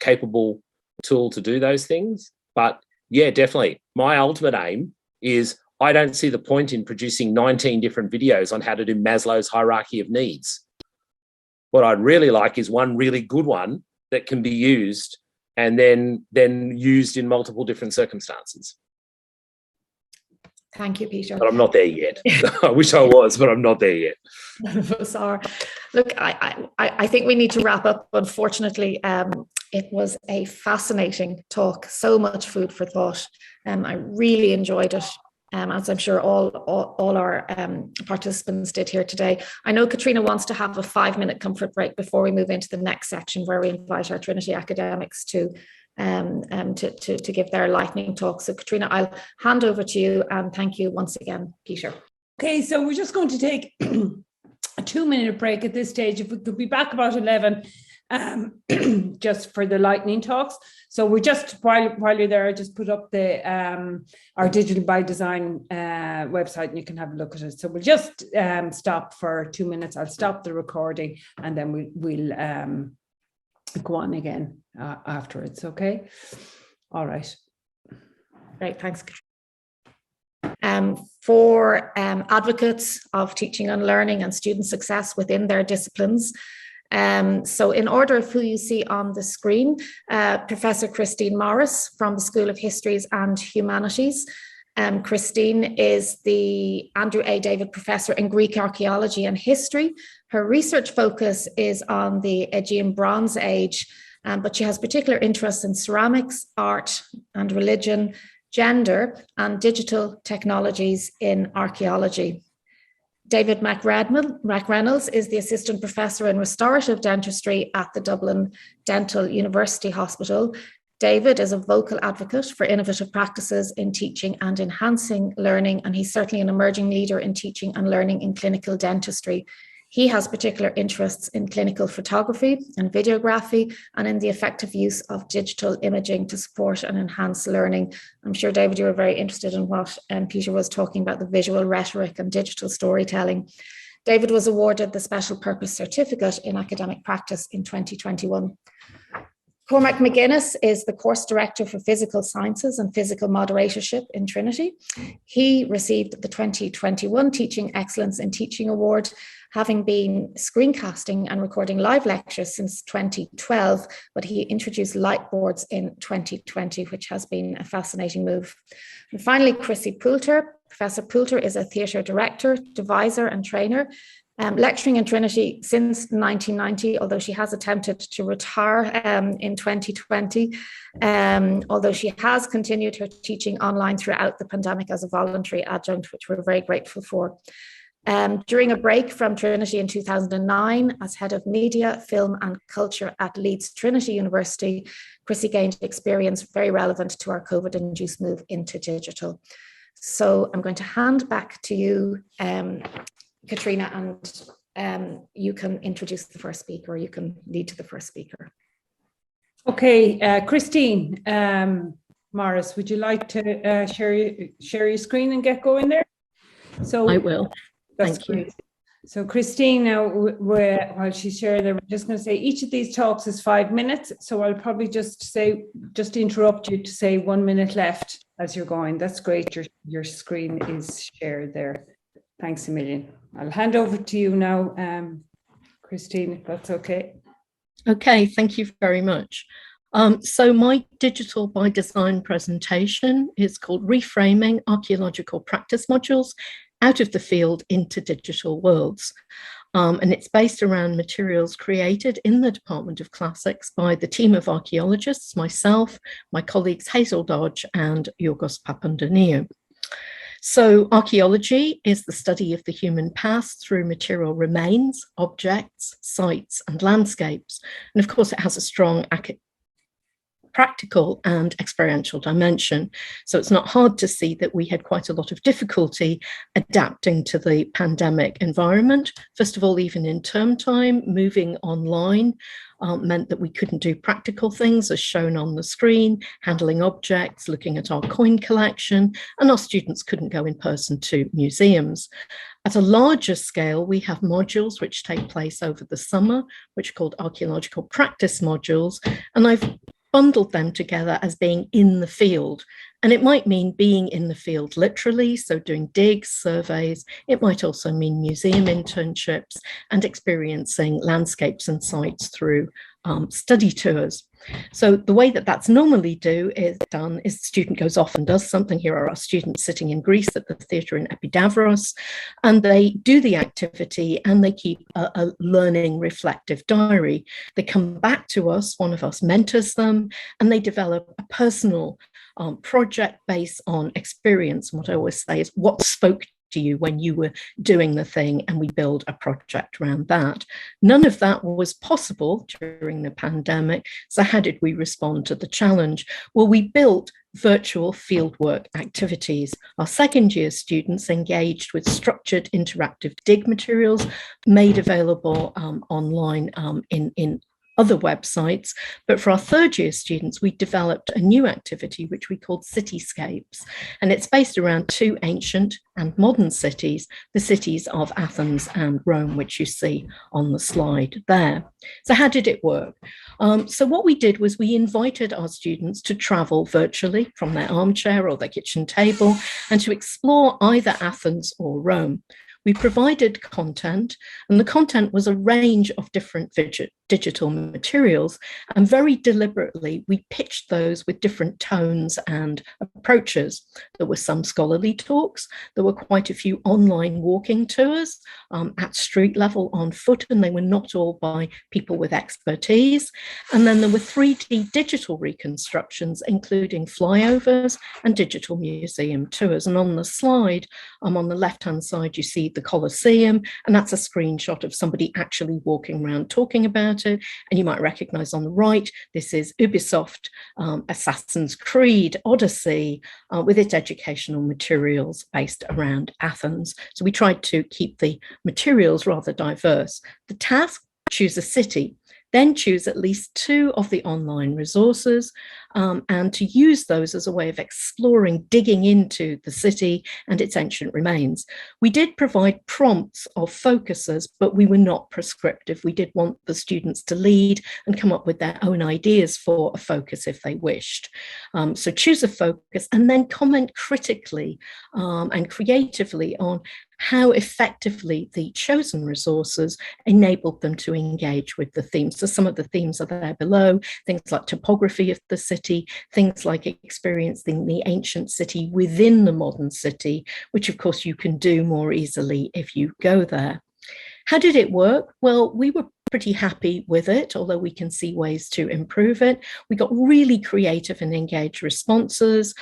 capable tool to do those things. But yeah, definitely. My ultimate aim is I don't see the point in producing 19 different videos on how to do Maslow's hierarchy of needs. What I'd really like is one really good one that can be used and then used in multiple different circumstances. Thank you, Peter. But I'm not there yet. I wish I was, but I'm not there yet. Sorry. Look, I think we need to wrap up. Unfortunately, it was a fascinating talk. So much food for thought. I really enjoyed it. As I'm sure all our participants did here today. I know Katrina wants to have a 5-minute comfort break before we move into the next section where we invite our Trinity academics to give their lightning talk. So Katrina, I'll hand over to you and thank you once again, Peter. Okay, so we're just going to take a 2-minute break at this stage. If we could be back about 11, just for the lightning talks. So we just, while you're there, just put up the our Digital by Design website and you can have a look at it. So we'll just stop for 2 minutes. I'll stop the recording and then we'll go on again afterwards. Okay. All right. Great. Thanks. For advocates of teaching and learning and student success within their disciplines. So in order of who you see on the screen, Professor Christine Morris from the School of Histories and Humanities. Christine is the Andrew A. David Professor in Greek Archaeology and History. Her research focus is on the Aegean Bronze Age, but she has particular interests in ceramics, art and religion, gender and digital technologies in archaeology. David McReynolds is the Assistant Professor in Restorative Dentistry at the Dublin Dental University Hospital. David is a vocal advocate for innovative practices in teaching and enhancing learning, and he's certainly an emerging leader in teaching and learning in clinical dentistry. He has particular interests in clinical photography and videography and in the effective use of digital imaging to support and enhance learning. I'm sure, David, you were very interested in what Peter was talking about, the visual rhetoric and digital storytelling. David was awarded the Special Purpose Certificate in Academic Practice in 2021. Cormac McGuinness is the Course Director for Physical Sciences and Physical Moderatorship in Trinity. He received the 2021 Teaching Excellence in Teaching Award, having been screencasting and recording live lectures since 2012, but he introduced lightboards in 2020, which has been a fascinating move. And finally, Chrissy Poulter. Professor Poulter is a theatre director, deviser and trainer, lecturing in Trinity since 1990, although she has attempted to retire in 2020, although she has continued her teaching online throughout the pandemic as a voluntary adjunct, which we're very grateful for. During a break from Trinity in 2009 as head of media, film and culture at Leeds Trinity University, Chrissy gained experience very relevant to our COVID-induced move into digital. So I'm going to hand back to you, Katrina, and you can introduce the first speaker, or you can lead to the first speaker. Okay, Christine Morris, would you like to share your screen and get going there? So I will. That's Thank great. you. So Christine, now while she's sharing there, we're just going to say each of these talks is 5 minutes. So I'll probably just interrupt you to say 1 minute left as you're going. That's great. Your screen is shared there. Thanks a million. I'll hand over to you now, Christine, if that's okay. Okay, thank you very much. So my digital by design presentation is called Reframing Archaeological Practice Modules Out of the Field into Digital Worlds. And it's based around materials created in the Department of Classics by the team of archaeologists, myself, my colleagues Hazel Dodge and Yorgos Papandreou. So archaeology is the study of the human past through material remains, objects, sites, and landscapes. And of course, it has a strong practical and experiential dimension. So it's not hard to see that we had quite a lot of difficulty adapting to the pandemic environment. First of all, even in term time, moving online meant that we couldn't do practical things as shown on the screen, handling objects, looking at our coin collection, and our students couldn't go in person to museums. At a larger scale, we have modules which take place over the summer, which are called archaeological practice modules, and I've bundled them together as being in the field. And it might mean being in the field literally, so doing digs, surveys. It might also mean museum internships and experiencing landscapes and sites through study tours. So the way that that's normally done is the student goes off and does something. Here are our students sitting in Greece at the theatre in Epidavros, and they do the activity and they keep a learning reflective diary. They come back to us, one of us mentors them, and they develop a personal project based on experience. And what I always say is what spoke to you when you were doing the thing, and we build a project around that. None of that was possible during the pandemic. So how did we respond to the challenge? Well, we built virtual fieldwork activities. Our second year students engaged with structured interactive dig materials made available online in other websites. But for our third year students, we developed a new activity which we called Cityscapes. And it's based around two ancient and modern cities, the cities of Athens and Rome, which you see on the slide there. So how did it work? So what we did was we invited our students to travel virtually from their armchair or their kitchen table and to explore either Athens or Rome. We provided content, and the content was a range of different digital materials, and very deliberately we pitched those with different tones and approaches. There were some scholarly talks, there were quite a few online walking tours at street level on foot, and they were not all by people with expertise. And then there were 3D digital reconstructions, including flyovers and digital museum tours. And on the slide, on the left-hand side, you see the Colosseum, and that's a screenshot of somebody actually walking around talking about it. And you might recognize on the right, this is Ubisoft Assassin's Creed Odyssey with its educational materials based around Athens. So we tried to keep the materials rather diverse. The task, choose a city. Then choose at least 2 of the online resources and to use those as a way of exploring, digging into the city and its ancient remains. We did provide prompts of focuses, but we were not prescriptive. We did want the students to lead and come up with their own ideas for a focus if they wished. So choose a focus and then comment critically and creatively on how effectively the chosen resources enabled them to engage with the themes. So some of the themes are there below, things like topography of the city, things like experiencing the ancient city within the modern city, which of course you can do more easily if you go there. How did it work? Well, we were pretty happy with it, although we can see ways to improve it. We got really creative and engaged responses,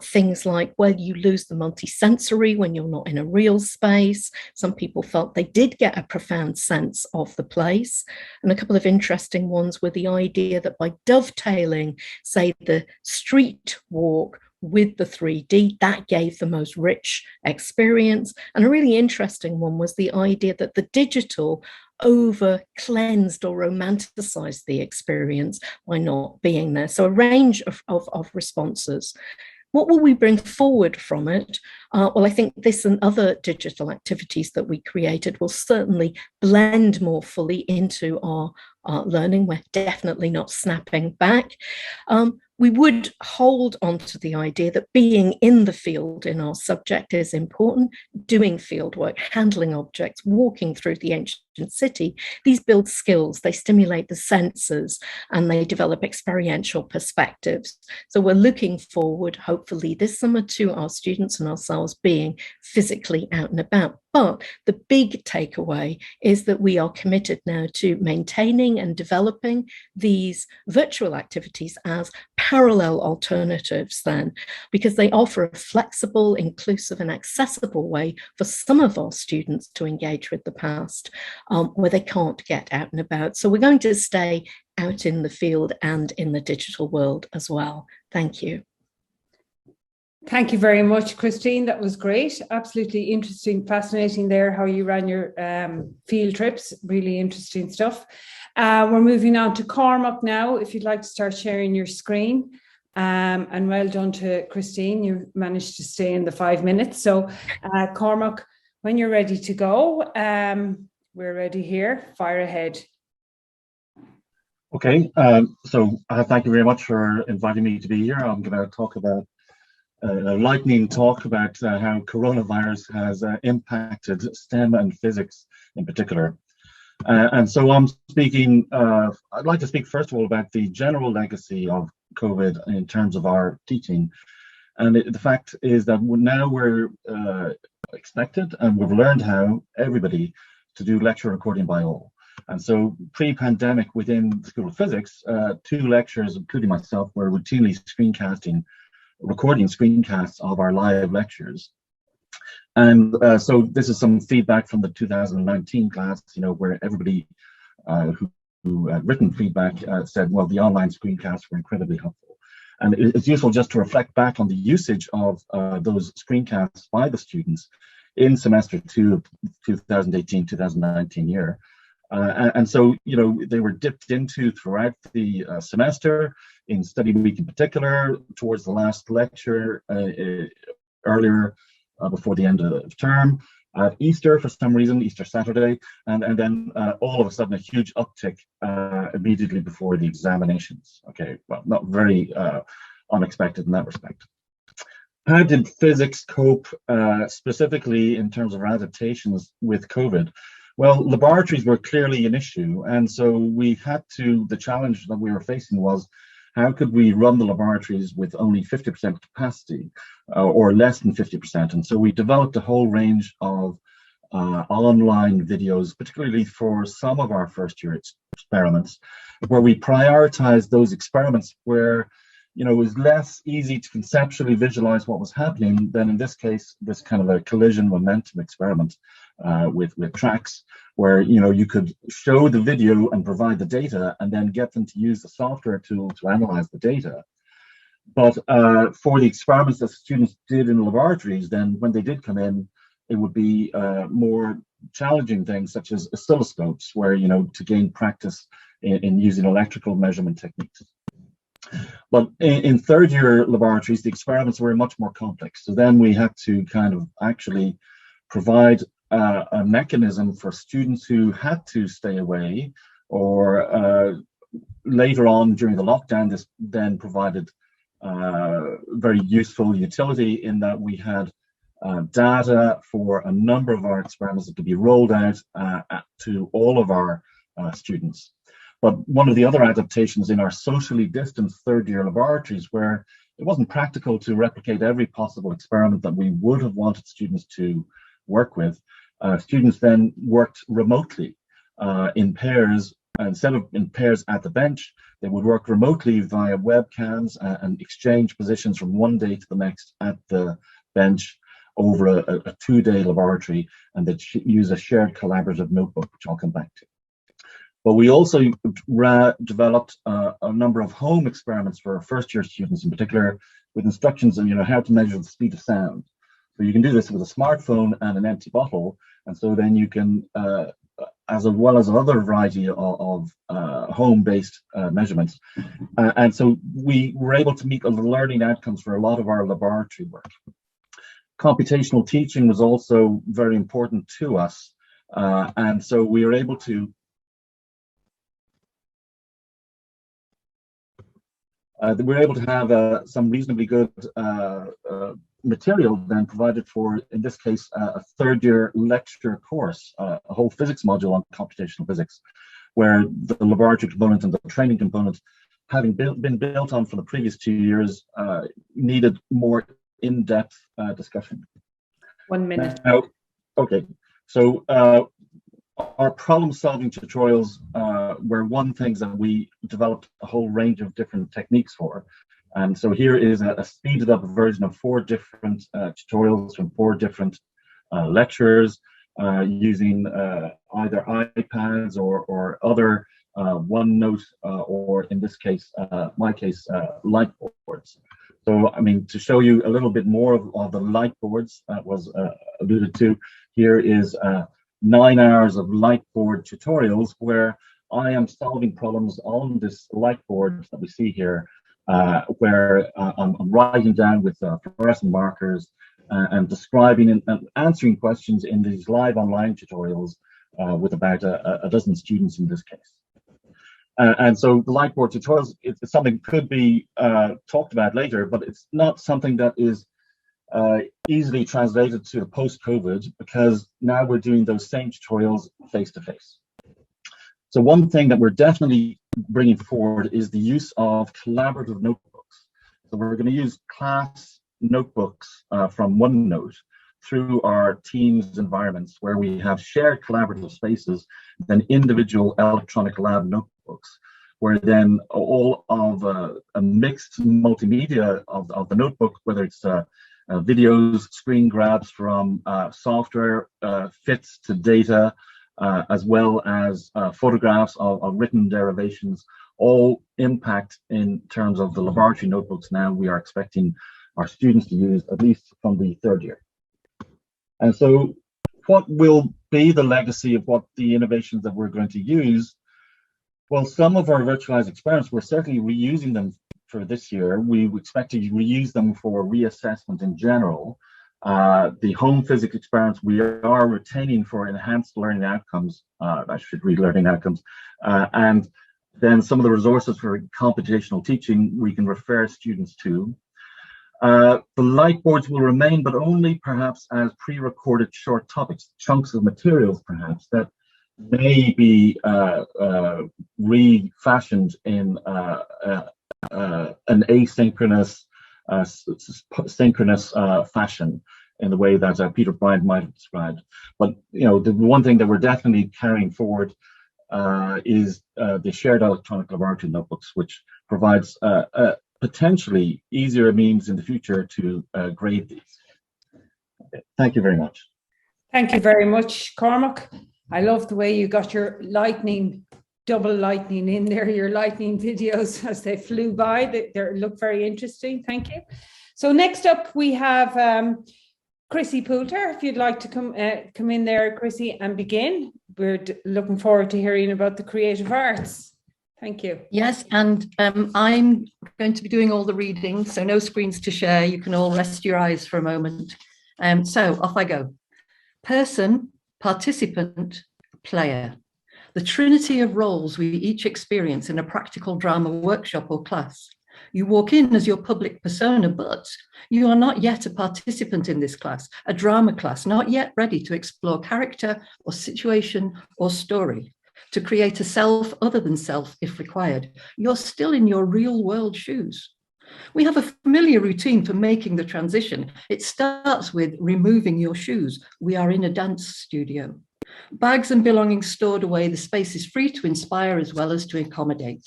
things like, well, you lose the multisensory when you're not in a real space. Some people felt they did get a profound sense of the place. And a couple of interesting ones were the idea that by dovetailing, say, the street walk with the 3D. That gave the most rich experience. And a really interesting one was the idea that the digital over cleansed or romanticized the experience by not being there. So a range of responses. What will we bring forward from it? Well, I think this and other digital activities that we created will certainly blend more fully into our learning. We're definitely not snapping back. We would hold on to the idea that being in the field in our subject is important, doing field work, handling objects, walking through the ancient city. These build skills, they stimulate the senses, and they develop experiential perspectives. So we're looking forward, hopefully this summer, to our students and ourselves being physically out and about. But the big takeaway is that we are committed now to maintaining and developing these virtual activities as parallel alternatives then, because they offer a flexible, inclusive and accessible way for some of our students to engage with the past where they can't get out and about. So we're going to stay out in the field and in the digital world as well. Thank you. Thank you very much, Christine. That was great. Absolutely interesting, fascinating there, how you ran your field trips. Really interesting stuff. We're moving on to Cormac now, if you'd like to start sharing your screen. And well done to Christine. You managed to stay in the 5 minutes. So Cormac, when you're ready to go, we're ready here. Fire ahead. Okay, so thank you very much for inviting me to be here. I'm going to talk about a lightning talk about how coronavirus has impacted STEM and physics in particular. And so I'm speaking, I'd like to speak first of all about the general legacy of COVID in terms of our teaching. And the fact is that now we're expected, and we've learned how, everybody, to do lecture recording by all. And so pre-pandemic within the School of Physics, 2 lecturers, including myself, were routinely recording screencasts of our live lectures. And so this is some feedback from the 2019 class, where everybody who had written feedback said, well, the online screencasts were incredibly helpful. And it's useful just to reflect back on the usage of those screencasts by the students in semester 2 of 2018-2019 year. And so, they were dipped into throughout the semester, in study week in particular, towards the last lecture earlier before the end of the term, at Easter for some reason, Easter Saturday, and then all of a sudden a huge uptick immediately before the examinations. Okay, well, not very unexpected in that respect. How did physics cope specifically in terms of adaptations with COVID? Well, laboratories were clearly an issue, and so we had to, the challenge that we were facing was, how could we run the laboratories with only 50% capacity or less than 50%? And so we developed a whole range of online videos, particularly for some of our first year experiments, where we prioritized those experiments where it was less easy to conceptually visualize what was happening than in this case, this kind of a collision momentum experiment with tracks, where you could show the video and provide the data and then get them to use the software tool to analyze the data. But for the experiments that students did in the laboratories, then when they did come in, it would be more challenging things such as oscilloscopes, where to gain practice in using electrical measurement techniques. But in third year laboratories, the experiments were much more complex. So then we had to kind of actually provide a mechanism for students who had to stay away, or later on during the lockdown, this then provided very useful utility in that we had data for a number of our experiments that could be rolled out to all of our students. But one of the other adaptations in our socially distanced third year laboratories, where it wasn't practical to replicate every possible experiment that we would have wanted students to work with, students then worked remotely in pairs. Instead of in pairs at the bench, they would work remotely via webcams and exchange positions from one day to the next at the bench over a 2-day laboratory, and they'd use a shared collaborative notebook, which I'll come back to. But we also developed a number of home experiments for our first year students in particular with instructions on, how to measure the speed of sound. So you can do this with a smartphone and an empty bottle, and so then you can, as well as another variety of home-based measurements. And so we were able to meet the learning outcomes for a lot of our laboratory work. Computational teaching was also very important to us. And so we were able to have some reasonably good material then provided for, in this case, a third-year lecture course, a whole physics module on computational physics, where the laboratory component and the training component, having been built on for the previous 2 years, needed more in-depth discussion. 1 minute. Okay, so our problem-solving tutorials were one thing that we developed a whole range of different techniques for. And so here is a speeded up version of 4 different tutorials from 4 different lectures using either iPads or other OneNote or, in this case, my case, light boards. So, I mean, to show you a little bit more of the light boards that was alluded to, here is 9 hours of light board tutorials where I am solving problems on this light board that we see here, where I'm writing down with fluorescent markers and describing and answering questions in these live online tutorials with about a dozen students in this case. And so the light board tutorials, it's something that could be talked about later, but it's not something that is easily translated to post-COVID, because now we're doing those same tutorials face-to-face. So one thing that we're definitely bringing forward is the use of collaborative notebooks. So we're going to use class notebooks from OneNote through our Teams environments, where we have shared collaborative spaces, then individual electronic lab notebooks, where then all of a mixed multimedia of the notebook, whether it's videos, screen grabs from software, fits to data, as well as photographs of written derivations, all impact in terms of the laboratory notebooks now we are expecting our students to use, at least from the 3rd year. And so what will be the legacy of what the innovations that we're going to use? Well, some of our virtualized experiments, we're certainly reusing them for this year. We expect to reuse them for reassessment in general. The home physics experiments we are retaining for enhanced learning outcomes, I should read learning outcomes, and then some of the resources for computational teaching we can refer students to. The light boards will remain, but only perhaps as pre-recorded short topics, chunks of materials perhaps that may be refashioned in an asynchronous, synchronous fashion, in the way that Peter Bryant might have described. But the one thing that we're definitely carrying forward is the shared electronic laboratory notebooks, which provides potentially easier means in the future to grade these. Okay, thank you very much. Thank you very much, Cormac. I love the way you got your double lightning in there, your lightning videos as they flew by. They look very interesting. Thank you. So next up we have Chrissy Poulter. If you'd like to come in there, Chrissy, and begin. We're looking forward to hearing about the creative arts. Thank you. Yes, and I'm going to be doing all the reading, so no screens to share. You can all rest your eyes for a moment. So off I go. Person, participant, player. The trinity of roles we each experience in a practical drama workshop or class. You walk in as your public persona, but you are not yet a participant in this class, a drama class, not yet ready to explore character or situation or story, to create a self other than self if required. You're still in your real world shoes. We have a familiar routine for making the transition. It starts with removing your shoes. We are in a dance studio. Bags and belongings stored away, the space is free to inspire as well as to accommodate.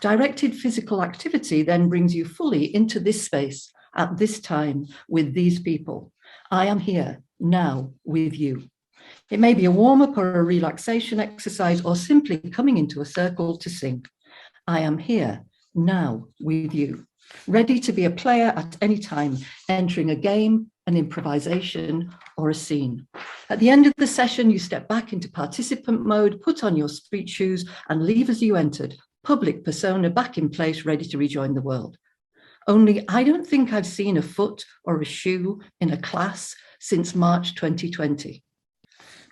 Directed physical activity then brings you fully into this space at this time with these people. I am here now with you. It may be a warm-up or a relaxation exercise or simply coming into a circle to sing. I am here now with you. ready to be a player at any time, entering a game, an improvisation, or a scene. At the end of the session, you step back into participant mode, put on your street shoes, and leave as you entered, public persona back in place, ready to rejoin the world. Only I don't think I've seen a foot or a shoe in a class since March 2020.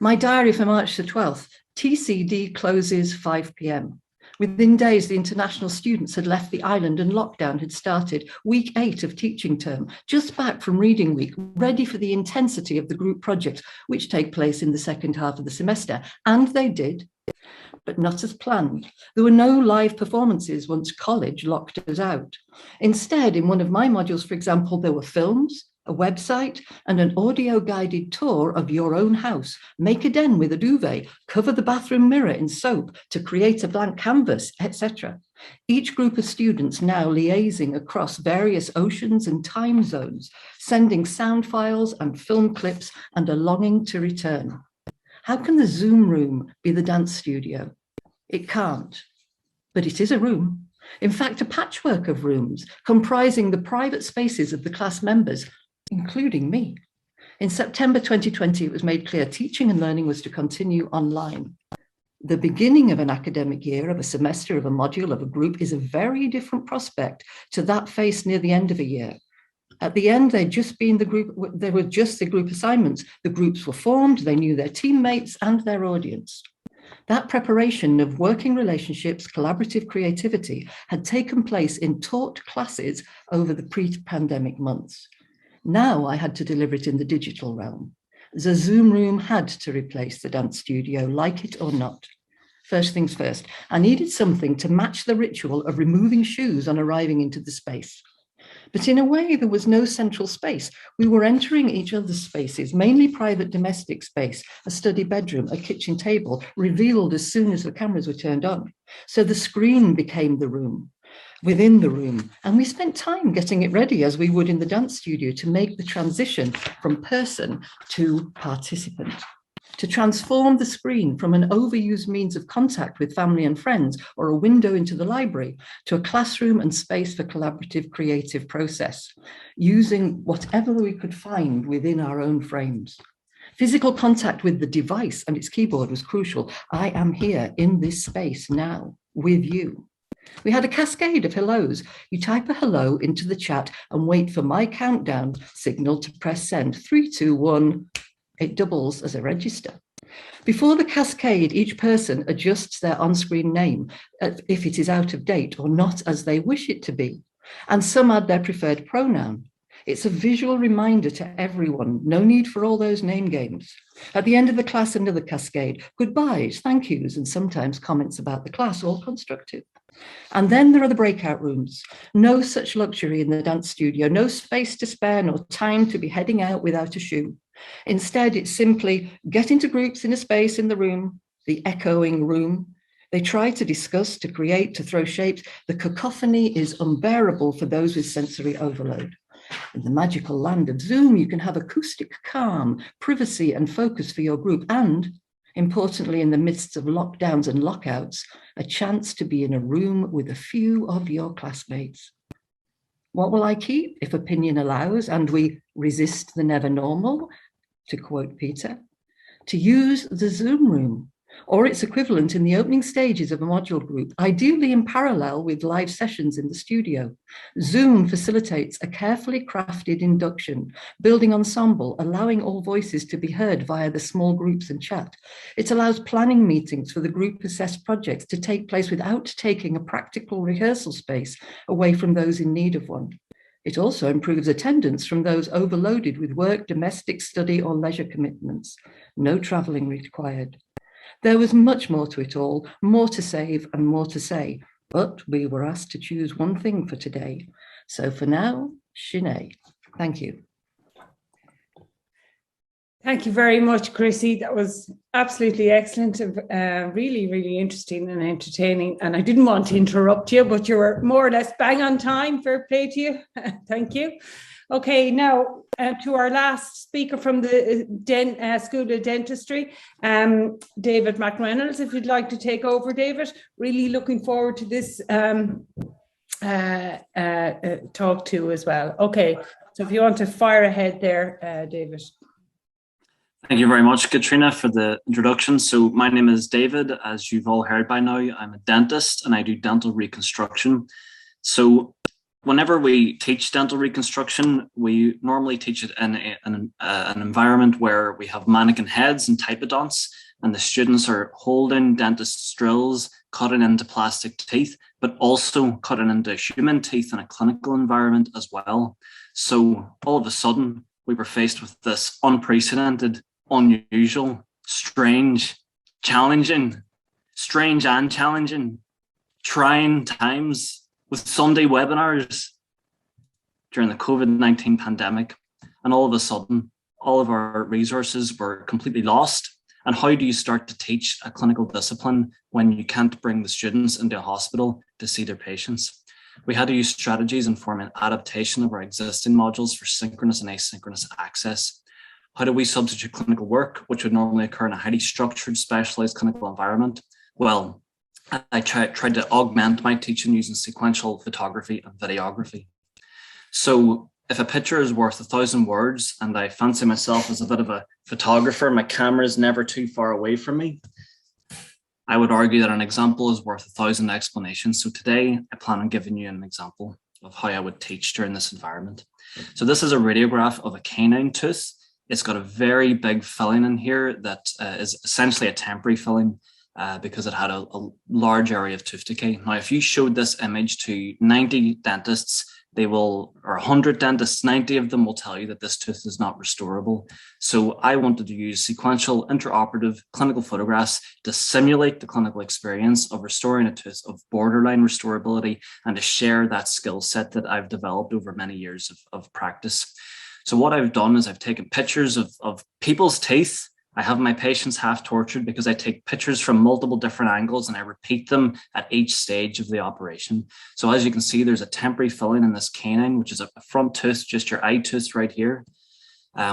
My diary for March the 12th, TCD closes 5 p.m. Within days, the international students had left the island and lockdown had started. Week 8 of teaching term, just back from reading week, ready for the intensity of the group projects, which take place in the second half of the semester. And they did, but not as planned. There were no live performances once college locked us out. Instead, in one of my modules, for example, there were films, a website, and an audio-guided tour of your own house. Make a den with a duvet, cover the bathroom mirror in soap to create a blank canvas, etc. Each group of students now liaising across various oceans and time zones, sending sound files and film clips and a longing to return. How can the Zoom room be the dance studio? It can't, but it is a room. In fact, a patchwork of rooms comprising the private spaces of the class members, including me. In September 2020, it was made clear teaching and learning was to continue online. The beginning of an academic year, of a semester, of a module, of a group is a very different prospect to that faced near the end of a year. At the end, there were just the group assignments. The groups were formed, they knew their teammates and their audience. That preparation of working relationships, collaborative creativity had taken place in taught classes over the pre-pandemic months. Now I had to deliver it in the digital realm. The Zoom room had to replace the dance studio, like it or not. First things first, I needed something to match the ritual of removing shoes on arriving into the space. But in a way, there was no central space. We were entering each other's spaces, mainly private domestic space, a study bedroom, a kitchen table, revealed as soon as the cameras were turned on. So the screen became the room, within the room. And we spent time getting it ready, as we would in the dance studio, to make the transition from person to participant. To transform the screen from an overused means of contact with family and friends or a window into the library to a classroom and space for collaborative creative process, using whatever we could find within our own frames. Physical contact with the device and its keyboard was crucial. I am here in this space now with you. We had a cascade of hellos. You type a hello into the chat and wait for my countdown signal to press send. 3, 2, 1. It doubles as a register. Before the cascade, each person adjusts their on-screen name if it is out of date or not as they wish it to be, and some add their preferred pronoun. It's a visual reminder to everyone, no need for all those name games. At the end of the class, another cascade, goodbyes, thank yous, and sometimes comments about the class, all constructive. And then there are the breakout rooms. No such luxury in the dance studio, no space to spare, nor time to be heading out without a shoe. Instead, it's simply get into groups in a space in the room, the echoing room. They try to discuss, to create, to throw shapes. The cacophony is unbearable for those with sensory overload. In the magical land of Zoom, you can have acoustic calm, privacy and focus for your group, and importantly, in the midst of lockdowns and lockouts, a chance to be in a room with a few of your classmates. What will I keep if opinion allows and we resist the never normal? To quote Peter, to use the Zoom room or its equivalent in the opening stages of a module group, ideally in parallel with live sessions in the studio. Zoom facilitates a carefully crafted induction, building ensemble, allowing all voices to be heard via the small groups and chat. It allows planning meetings for the group assessed projects to take place without taking a practical rehearsal space away from those in need of one. It also improves attendance from those overloaded with work, domestic, study, or leisure commitments. No traveling required. There was much more to it all, more to save and more to say, but we were asked to choose one thing for today. So for now, Sinead. Thank you. Thank you very much, Chrissy. That was absolutely excellent, really, really interesting and entertaining. And I didn't want to interrupt you, but you were more or less bang on time. Fair play to you. Thank you. Okay, now to our last speaker from the School of Dentistry, David McReynolds, if you'd like to take over, David. Really looking forward to this talk to as well. Okay, so if you want to fire ahead there, David. Thank you very much, Katrina, for the introduction. So my name is David. As you've all heard by now, I'm a dentist and I do dental reconstruction. So whenever we teach dental reconstruction, we normally teach it in an environment where we have mannequin heads and typodonts, and the students are holding dentist drills, cutting into plastic teeth, but also cutting into human teeth in a clinical environment as well. So all of a sudden, we were faced with this unprecedented, unusual, strange and challenging, trying times with Sunday webinars during the COVID-19 pandemic. And all of a sudden, all of our resources were completely lost. And how do you start to teach a clinical discipline when you can't bring the students into a hospital to see their patients? We had to use strategies informing adaptation of our existing modules for synchronous and asynchronous access. How do we substitute clinical work, which would normally occur in a highly structured, specialized clinical environment? Well, I tried to augment my teaching using sequential photography and videography. So if a picture is worth 1,000 words, and I fancy myself as a bit of a photographer, my camera is never too far away from me, I would argue that an example is worth 1,000 explanations. So today I plan on giving you an example of how I would teach during this environment. So this is a radiograph of a canine tooth. It's got a very big filling in here that is essentially a temporary filling because it had a large area of tooth decay. Now, if you showed this image to 90 dentists, or 100 dentists, 90 of them will tell you that this tooth is not restorable. So I wanted to use sequential intraoperative clinical photographs to simulate the clinical experience of restoring a tooth of borderline restorability and to share that skill set that I've developed over many years of practice. So what I've done is I've taken pictures of people's teeth. I have my patients half tortured because I take pictures from multiple different angles and I repeat them at each stage of the operation. So as you can see, there's a temporary filling in this canine, which is a front tooth, just your eye tooth right here.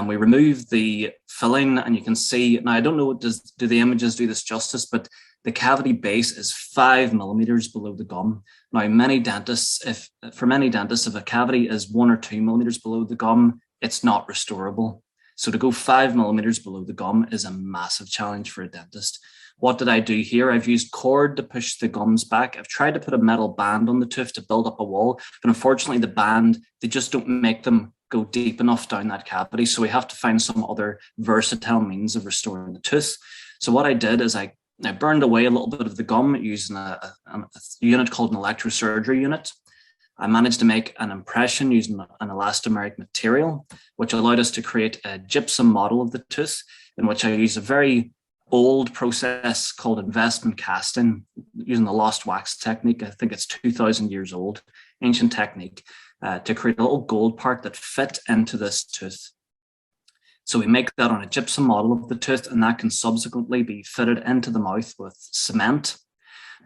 We remove the filling and you can see, now I don't know, do the images do this justice, but the cavity base is 5 millimeters below the gum. Now, for many dentists, if a cavity is 1 or 2 millimeters below the gum, it's not restorable. So to go 5 millimeters below the gum is a massive challenge for a dentist. What did I do here? I've used cord to push the gums back. I've tried to put a metal band on the tooth to build up a wall, but unfortunately the band, they just don't make them go deep enough down that cavity. So we have to find some other versatile means of restoring the tooth. So what I did is I burned away a little bit of the gum using a unit called an electrosurgery unit. I managed to make an impression using an elastomeric material, which allowed us to create a gypsum model of the tooth, in which I used a very old process called investment casting, using the lost wax technique. I think it's 2,000 years old, ancient technique, to create a little gold part that fit into this tooth. So we make that on a gypsum model of the tooth, and that can subsequently be fitted into the mouth with cement.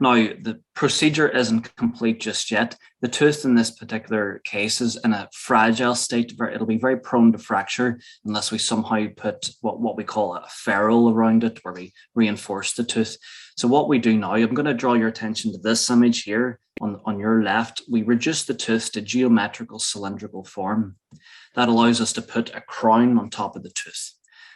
Now, the procedure isn't complete just yet. The tooth in this particular case is in a fragile state. It'll be very prone to fracture unless we somehow put what we call a ferrule around it, where we reinforce the tooth. So what we do now, I'm going to draw your attention to this image here on your left. We reduce the tooth to geometrical cylindrical form. That allows us to put a crown on top of the tooth.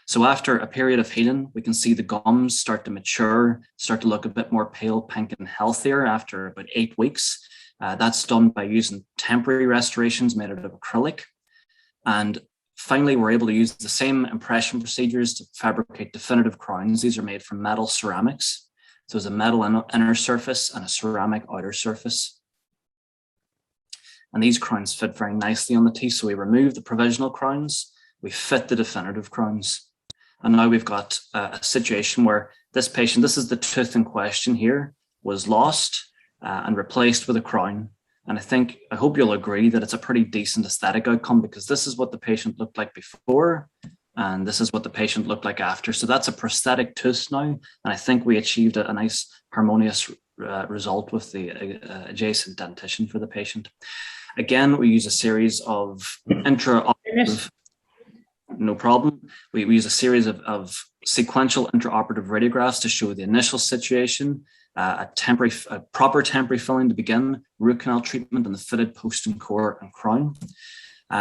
So after a period of healing, we can see the gums start to mature, start to look a bit more pale, pink, and healthier after about 8 weeks. That's done by using temporary restorations made out of acrylic. And finally, we're able to use the same impression procedures to fabricate definitive crowns. These are made from metal ceramics. So there's a metal inner surface and a ceramic outer surface. And these crowns fit very nicely on the teeth. So we remove the provisional crowns, we fit the definitive crowns. And now we've got a situation where this patient, this is the tooth in question here, was lost and replaced with a crown. And I hope you'll agree that it's a pretty decent aesthetic outcome, because this is what the patient looked like before, and this is what the patient looked like after. So that's a prosthetic tooth now. And I think we achieved a nice harmonious result with the adjacent dentition for the patient. Again, we use a series of intraoperative. No problem. We use a series of sequential intraoperative radiographs to show the initial situation, a proper temporary filling to begin, root canal treatment, and the fitted post and core and crown.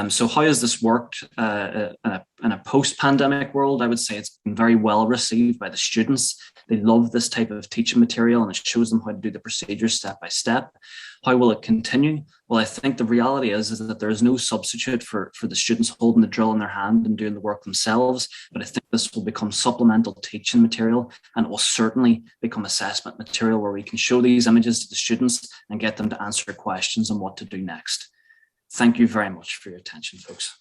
So how has this worked in a post-pandemic world? I would say it's been very well received by the students. They love this type of teaching material, and it shows them how to do the procedures step by step. How will it continue? Well, I think the reality is that there is no substitute for the students holding the drill in their hand and doing the work themselves. But I think this will become supplemental teaching material, and it will certainly become assessment material where we can show these images to the students and get them to answer questions on what to do next. Thank you very much for your attention, folks.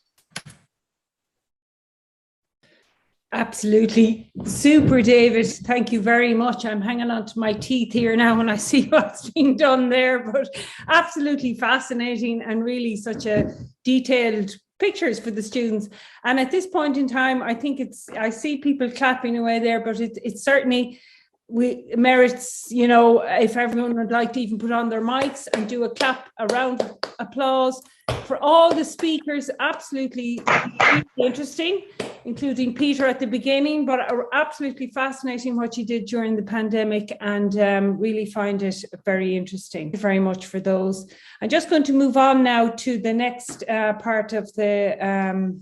Absolutely super, David. Thank you very much. I'm hanging on to my teeth here now when I see what's being done there, but absolutely fascinating and really such a detailed pictures for the students. And at this point in time, I think I see people clapping away there, but it's certainly merits, you know, if everyone would like to even put on their mics and do a clap, a round of applause for all the speakers. Absolutely interesting, including Peter at the beginning, but absolutely fascinating what you did during the pandemic, and really find it very interesting. Thank you very much for those. I'm just going to move on now to the next part of the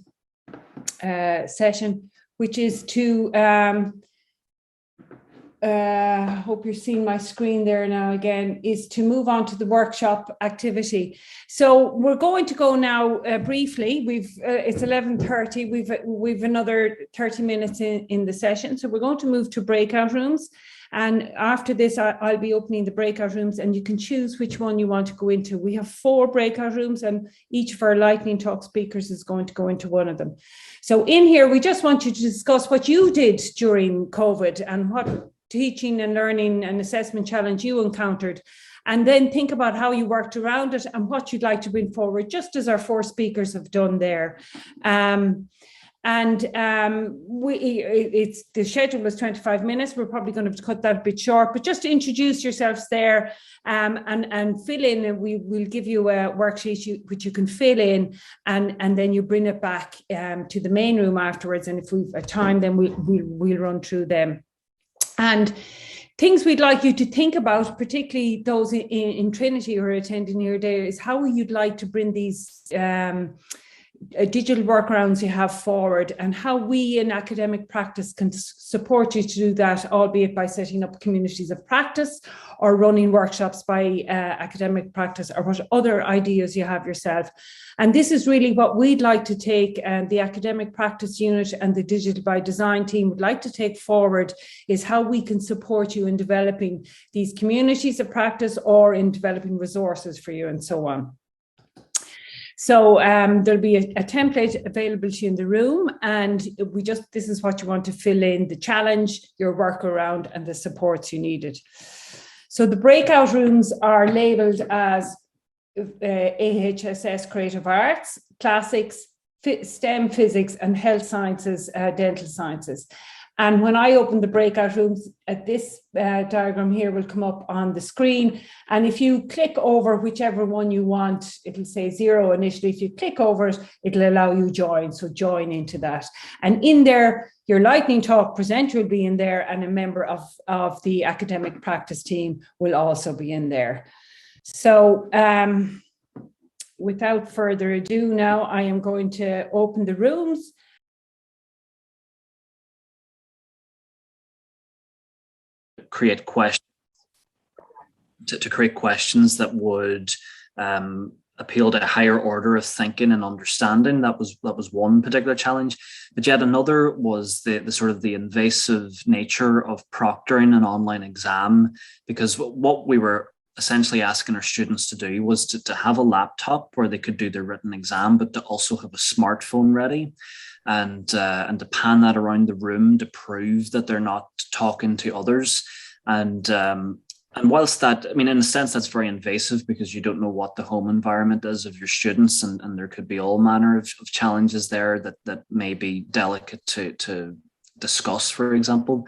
session, which is to hope you're seeing my screen there now again, is to move on to the workshop activity. So we're going to go now briefly. It's 11:30. We've another 30 minutes in the session. So we're going to move to breakout rooms. And after this, I'll be opening the breakout rooms, and you can choose which one you want to go into. We have 4 breakout rooms, and each of our lightning talk speakers is going to go into one of them. So in here, we just want you to discuss what you did during COVID and what teaching and learning and assessment challenge you encountered, and then think about how you worked around it and what you'd like to bring forward, just as our 4 speakers have done there. The schedule was 25 minutes. We're probably going to have to cut that a bit short, but just to introduce yourselves there and fill in, and we'll give you a worksheet which you can fill in, and then you bring it back to the main room afterwards. And if we've a time, then we'll run through them. And things we'd like you to think about, particularly those in Trinity who are attending here today, is how you'd like to bring these digital workarounds you have forward, and how we in academic practice can support you to do that, albeit by setting up communities of practice or running workshops by academic practice, or what other ideas you have yourself. And this is really what we'd like to take, the academic practice unit and the Digital by Design team would like to take forward, is how we can support you in developing these communities of practice or in developing resources for you and so on. So there'll be a template available to you in the room, and this is what you want to fill in: the challenge, your workaround, and the supports you needed. So the breakout rooms are labeled as AHSS Creative Arts, Classics, STEM Physics, and Health Sciences, Dental Sciences. And when I open the breakout rooms, this diagram here will come up on the screen. And if you click over whichever one you want, it'll say 0 initially. If you click over it, it'll allow you join. So join into that. And in there, your lightning talk presenter will be in there, and a member of the academic practice team will also be in there. So without further ado, now I am going to open the rooms. Create questions to create questions that would appeal to a higher order of thinking and understanding. That was one particular challenge, but yet another was the sort of the invasive nature of proctoring an online exam, because what we were essentially asking our students to do was to have a laptop where they could do their written exam, but to also have a smartphone ready, and to pan that around the room to prove that they're not talking to others. And whilst that, I mean, in a sense, that's very invasive, because you don't know what the home environment is of your students, and there could be all manner of challenges there that may be delicate to discuss, for example.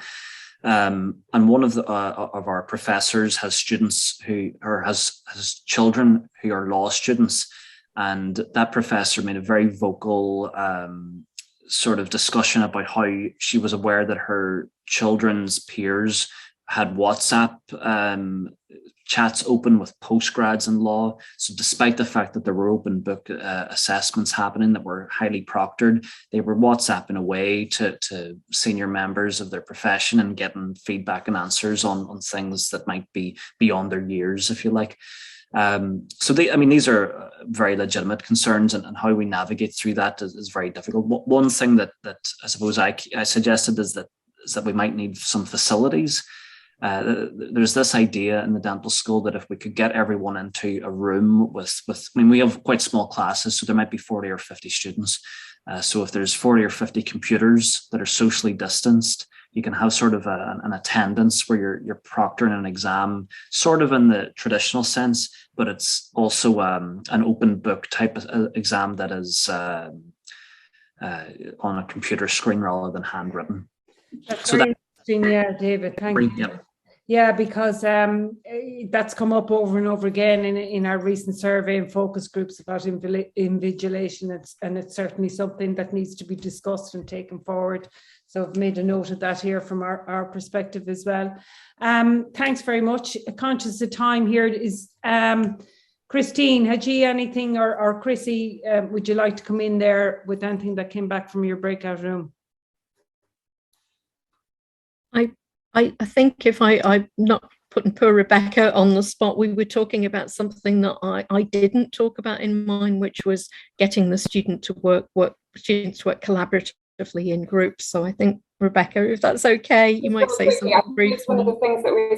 And one of our professors has students has children who are law students, and that professor made a very vocal sort of discussion about how she was aware that her children's peers had WhatsApp chats open with postgrads in law. So despite the fact that there were open book assessments happening that were highly proctored, they were WhatsApping away to senior members of their profession and getting feedback and answers on things that might be beyond their years, if you like. So these are very legitimate concerns, and how we navigate through that is very difficult. One thing that I suppose I suggested is that we might need some facilities. There's this idea in the dental school that if we could get everyone into a room with we have quite small classes, so there might be 40 or 50 students. So if there's 40 or 50 computers that are socially distanced, you can have sort of an attendance where you're proctoring an exam, sort of in the traditional sense, but it's also an open book type of exam that is on a computer screen rather than handwritten. That's very interesting, yeah, David. Thank you. Yeah. Yeah, because that's come up over and over again in our recent survey and focus groups about invigilation, and it's certainly something that needs to be discussed and taken forward. So I've made a note of that here from our perspective as well. Thanks very much. Conscious of time here is Christine, had you anything, or Chrissy, would you like to come in there with anything that came back from your breakout room? I think if I'm not putting poor Rebecca on the spot, we were talking about something that I didn't talk about in mine, which was getting the students to work collaboratively in groups. So I think, Rebecca, if that's okay, you might say something brief. It's one of the things that we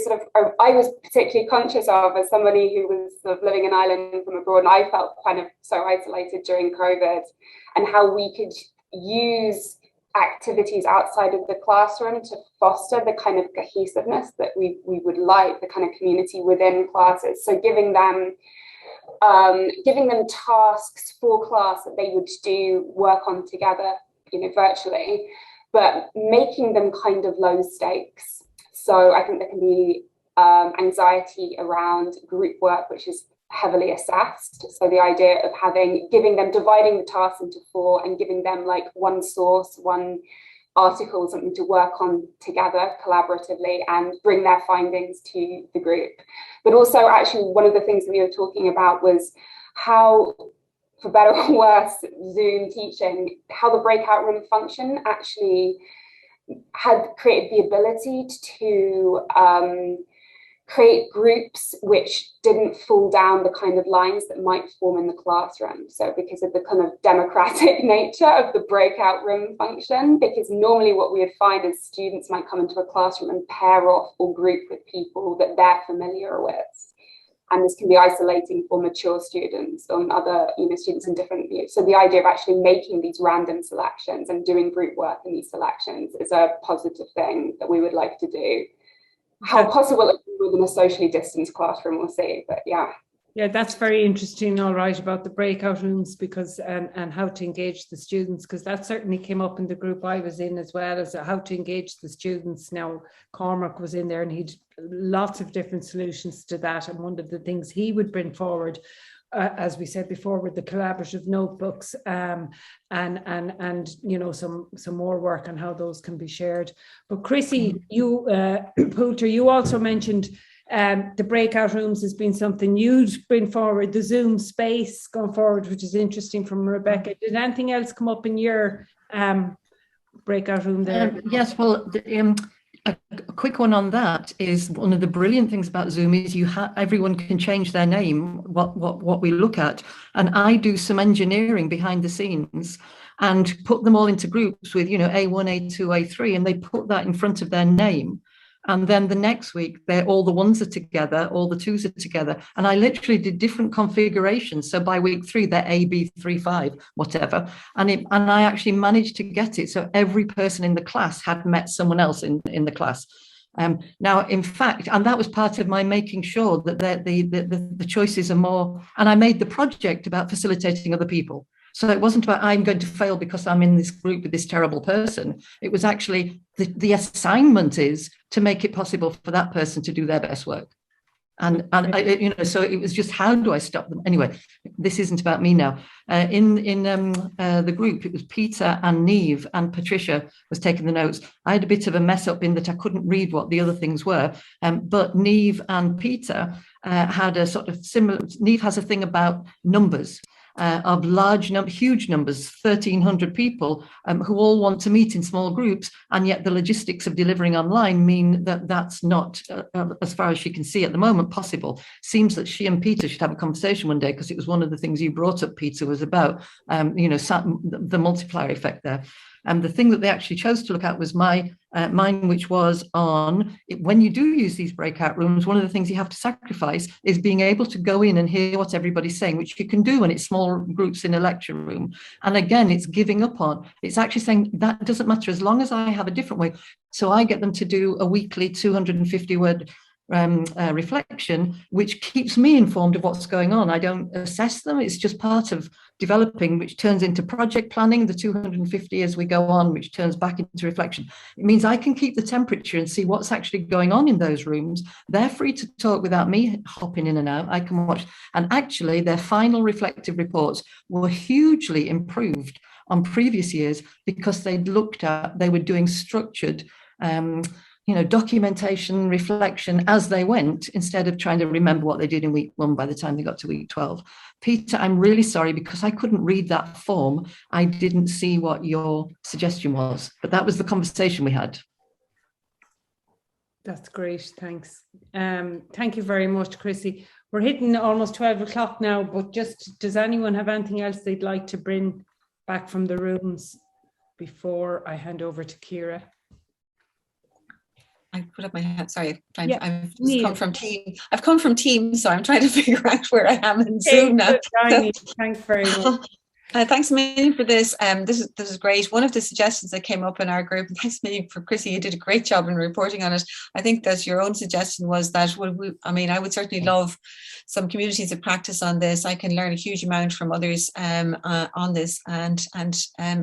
I was particularly conscious of as somebody who was sort of living in Ireland from abroad, and I felt kind of so isolated during COVID, and how we could use activities outside of the classroom to foster the kind of cohesiveness that we would like, the kind of community within classes. So giving them tasks for class that they would do work on together, virtually, but making them kind of low stakes. So I think there can be anxiety around group work, which is heavily assessed. So the idea of dividing the tasks into 4 and giving them like one source, one article, something to work on together collaboratively and bring their findings to the group. But also, actually, one of the things that we were talking about was how, for better or worse, Zoom teaching, how the breakout room function actually had created the ability to create groups which didn't fall down the kind of lines that might form in the classroom. So because of the kind of democratic nature of the breakout room function, because normally what we would find is students might come into a classroom and pair off or group with people that they're familiar with. And this can be isolating for mature students or other students in different views. So the idea of actually making these random selections and doing group work in these selections is a positive thing that we would like to do. How possible it is within a socially distanced classroom, we'll see, but yeah. Yeah, that's very interesting, all right, about the breakout rooms, because and how to engage the students, because that certainly came up in the group I was in, as well as how to engage the students. Now, Cormac was in there and he'd lots of different solutions to that, and one of the things he would bring forward, as we said before, with the collaborative notebooks, and some more work on how those can be shared. But Chrissy, you, Poulter, you also mentioned the breakout rooms has been something you'd bring forward, the Zoom space going forward, which is interesting from Rebecca. Did anything else come up in your breakout room there? Yes, well, a quick one on that is one of the brilliant things about Zoom is everyone can change their name, what we look at. And I do some engineering behind the scenes and put them all into groups with, A1, A2, A3, and they put that in front of their name. And then the next week, all the ones are together, all the twos are together. And I literally did different configurations. So by week 3, they're A, B, 3, 5, whatever. And I actually managed to get it. So every person in the class had met someone else in the class. Now, in fact, and that was part of my making sure that the choices are more, and I made the project about facilitating other people. So it wasn't about I'm going to fail because I'm in this group with this terrible person. It was actually the assignment is to make it possible for that person to do their best work. And so it was just, how do I stop them? Anyway, this isn't about me now. In the group, it was Peter and Neve, and Patricia was taking the notes. I had a bit of a mess up in that I couldn't read what the other things were, but Neve and Peter had a sort of similar. Neve has a thing about numbers. Of huge numbers, 1,300 people who all want to meet in small groups, and yet the logistics of delivering online mean that that's not, as far as she can see at the moment, possible. Seems that she and Peter should have a conversation one day, because it was one of the things you brought up, Peter, was about the multiplier effect there. And the thing that they actually chose to look at was mine, which was on, when you do use these breakout rooms, one of the things you have to sacrifice is being able to go in and hear what everybody's saying, which you can do when it's small groups in a lecture room. And again, it's giving up on, it's actually saying that doesn't matter as long as I have a different way. So I get them to do a weekly 250-word reflection, which keeps me informed of what's going on. I don't assess them. It's just part of developing, which turns into project planning, the 250 as we go on, which turns back into reflection. It means I can keep the temperature and see what's actually going on in those rooms. They're free to talk without me hopping in and out. I can watch. And actually, their final reflective reports were hugely improved on previous years, because they were doing structured documentation, reflection as they went, instead of trying to remember what they did in week 1 by the time they got to week 12. Peter, I'm really sorry, because I couldn't read that form. I didn't see what your suggestion was, but that was the conversation we had. That's great, thanks. Thank you very much, Chrissy. We're hitting almost 12 o'clock now, but just, does anyone have anything else they'd like to bring back from the rooms before I hand over to Ciara? I put up my hand. Sorry, I've just come from Teams. I've come from Teams, so I'm trying to figure out where I am in Zoom now. Thanks very much. Thanks a million for this. This is great. One of the suggestions that came up in our group, and thanks a million for Chrissy, you did a great job in reporting on it. I think that your own suggestion was that, I would certainly love some communities of practice on this. I can learn a huge amount from others on this, and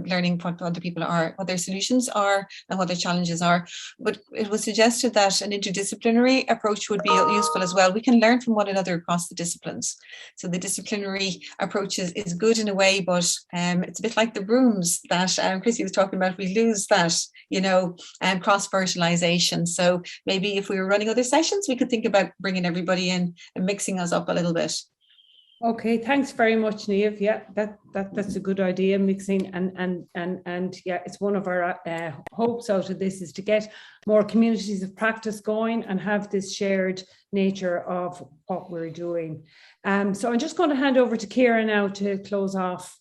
learning what other people are, what their solutions are and what their challenges are. But it was suggested that an interdisciplinary approach would be useful as well. We can learn from one another across the disciplines. So the disciplinary approach is good in a way, but it's a bit like the rooms that Chrissy was talking about. We lose that, cross-fertilization. So maybe if we were running other sessions, we could think about bringing everybody in and mixing us up a little bit. Okay, thanks very much, Neve. Yeah, that's a good idea, mixing and yeah, it's one of our hopes out of this is to get more communities of practice going and have this shared nature of what we're doing. So I'm just going to hand over to Ciara now to close off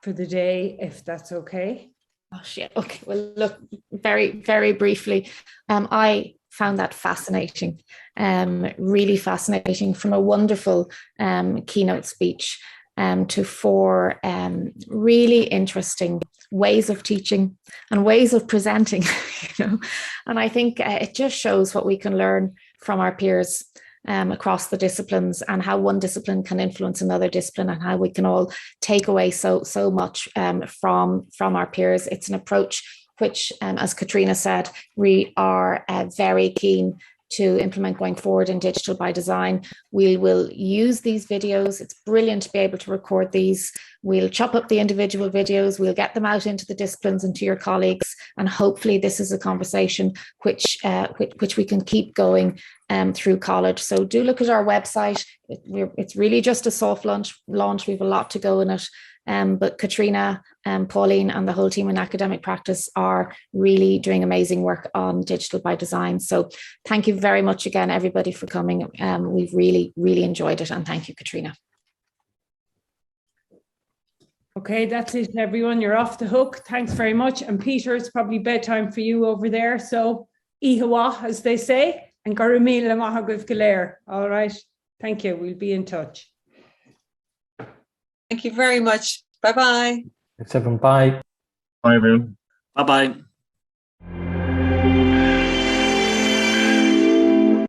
for the day, if that's okay. Gosh, yeah. Okay. Well, look, very, very briefly, I found that fascinating, really fascinating, from a wonderful keynote speech to 4 really interesting ways of teaching and ways of presenting, and I think it just shows what we can learn from our peers across the disciplines, and how one discipline can influence another discipline, and how we can all take away so much from our peers. It's an approach which, as Katrina said, we are very keen to implement going forward in Digital by Design. We will use these videos. It's brilliant to be able to record these. We'll chop up the individual videos. We'll get them out into the disciplines and to your colleagues. And hopefully this is a conversation which we can keep going through college. So do look at our website. It's really just a soft launch. We have a lot to go in it. But Katrina, Pauline and the whole team in academic practice are really doing amazing work on Digital by Design. So thank you very much again, everybody, for coming. We've really, really enjoyed it. And thank you, Katrina. Okay, that's it, everyone. You're off the hook. Thanks very much. And Peter, it's probably bedtime for you over there. So Ihawa, as they say, and Garumila Mahaguf Galer. All right. Thank you. We'll be in touch. Thank you very much. Bye-bye. Thanks, everyone. Bye. Bye, everyone. Bye-bye.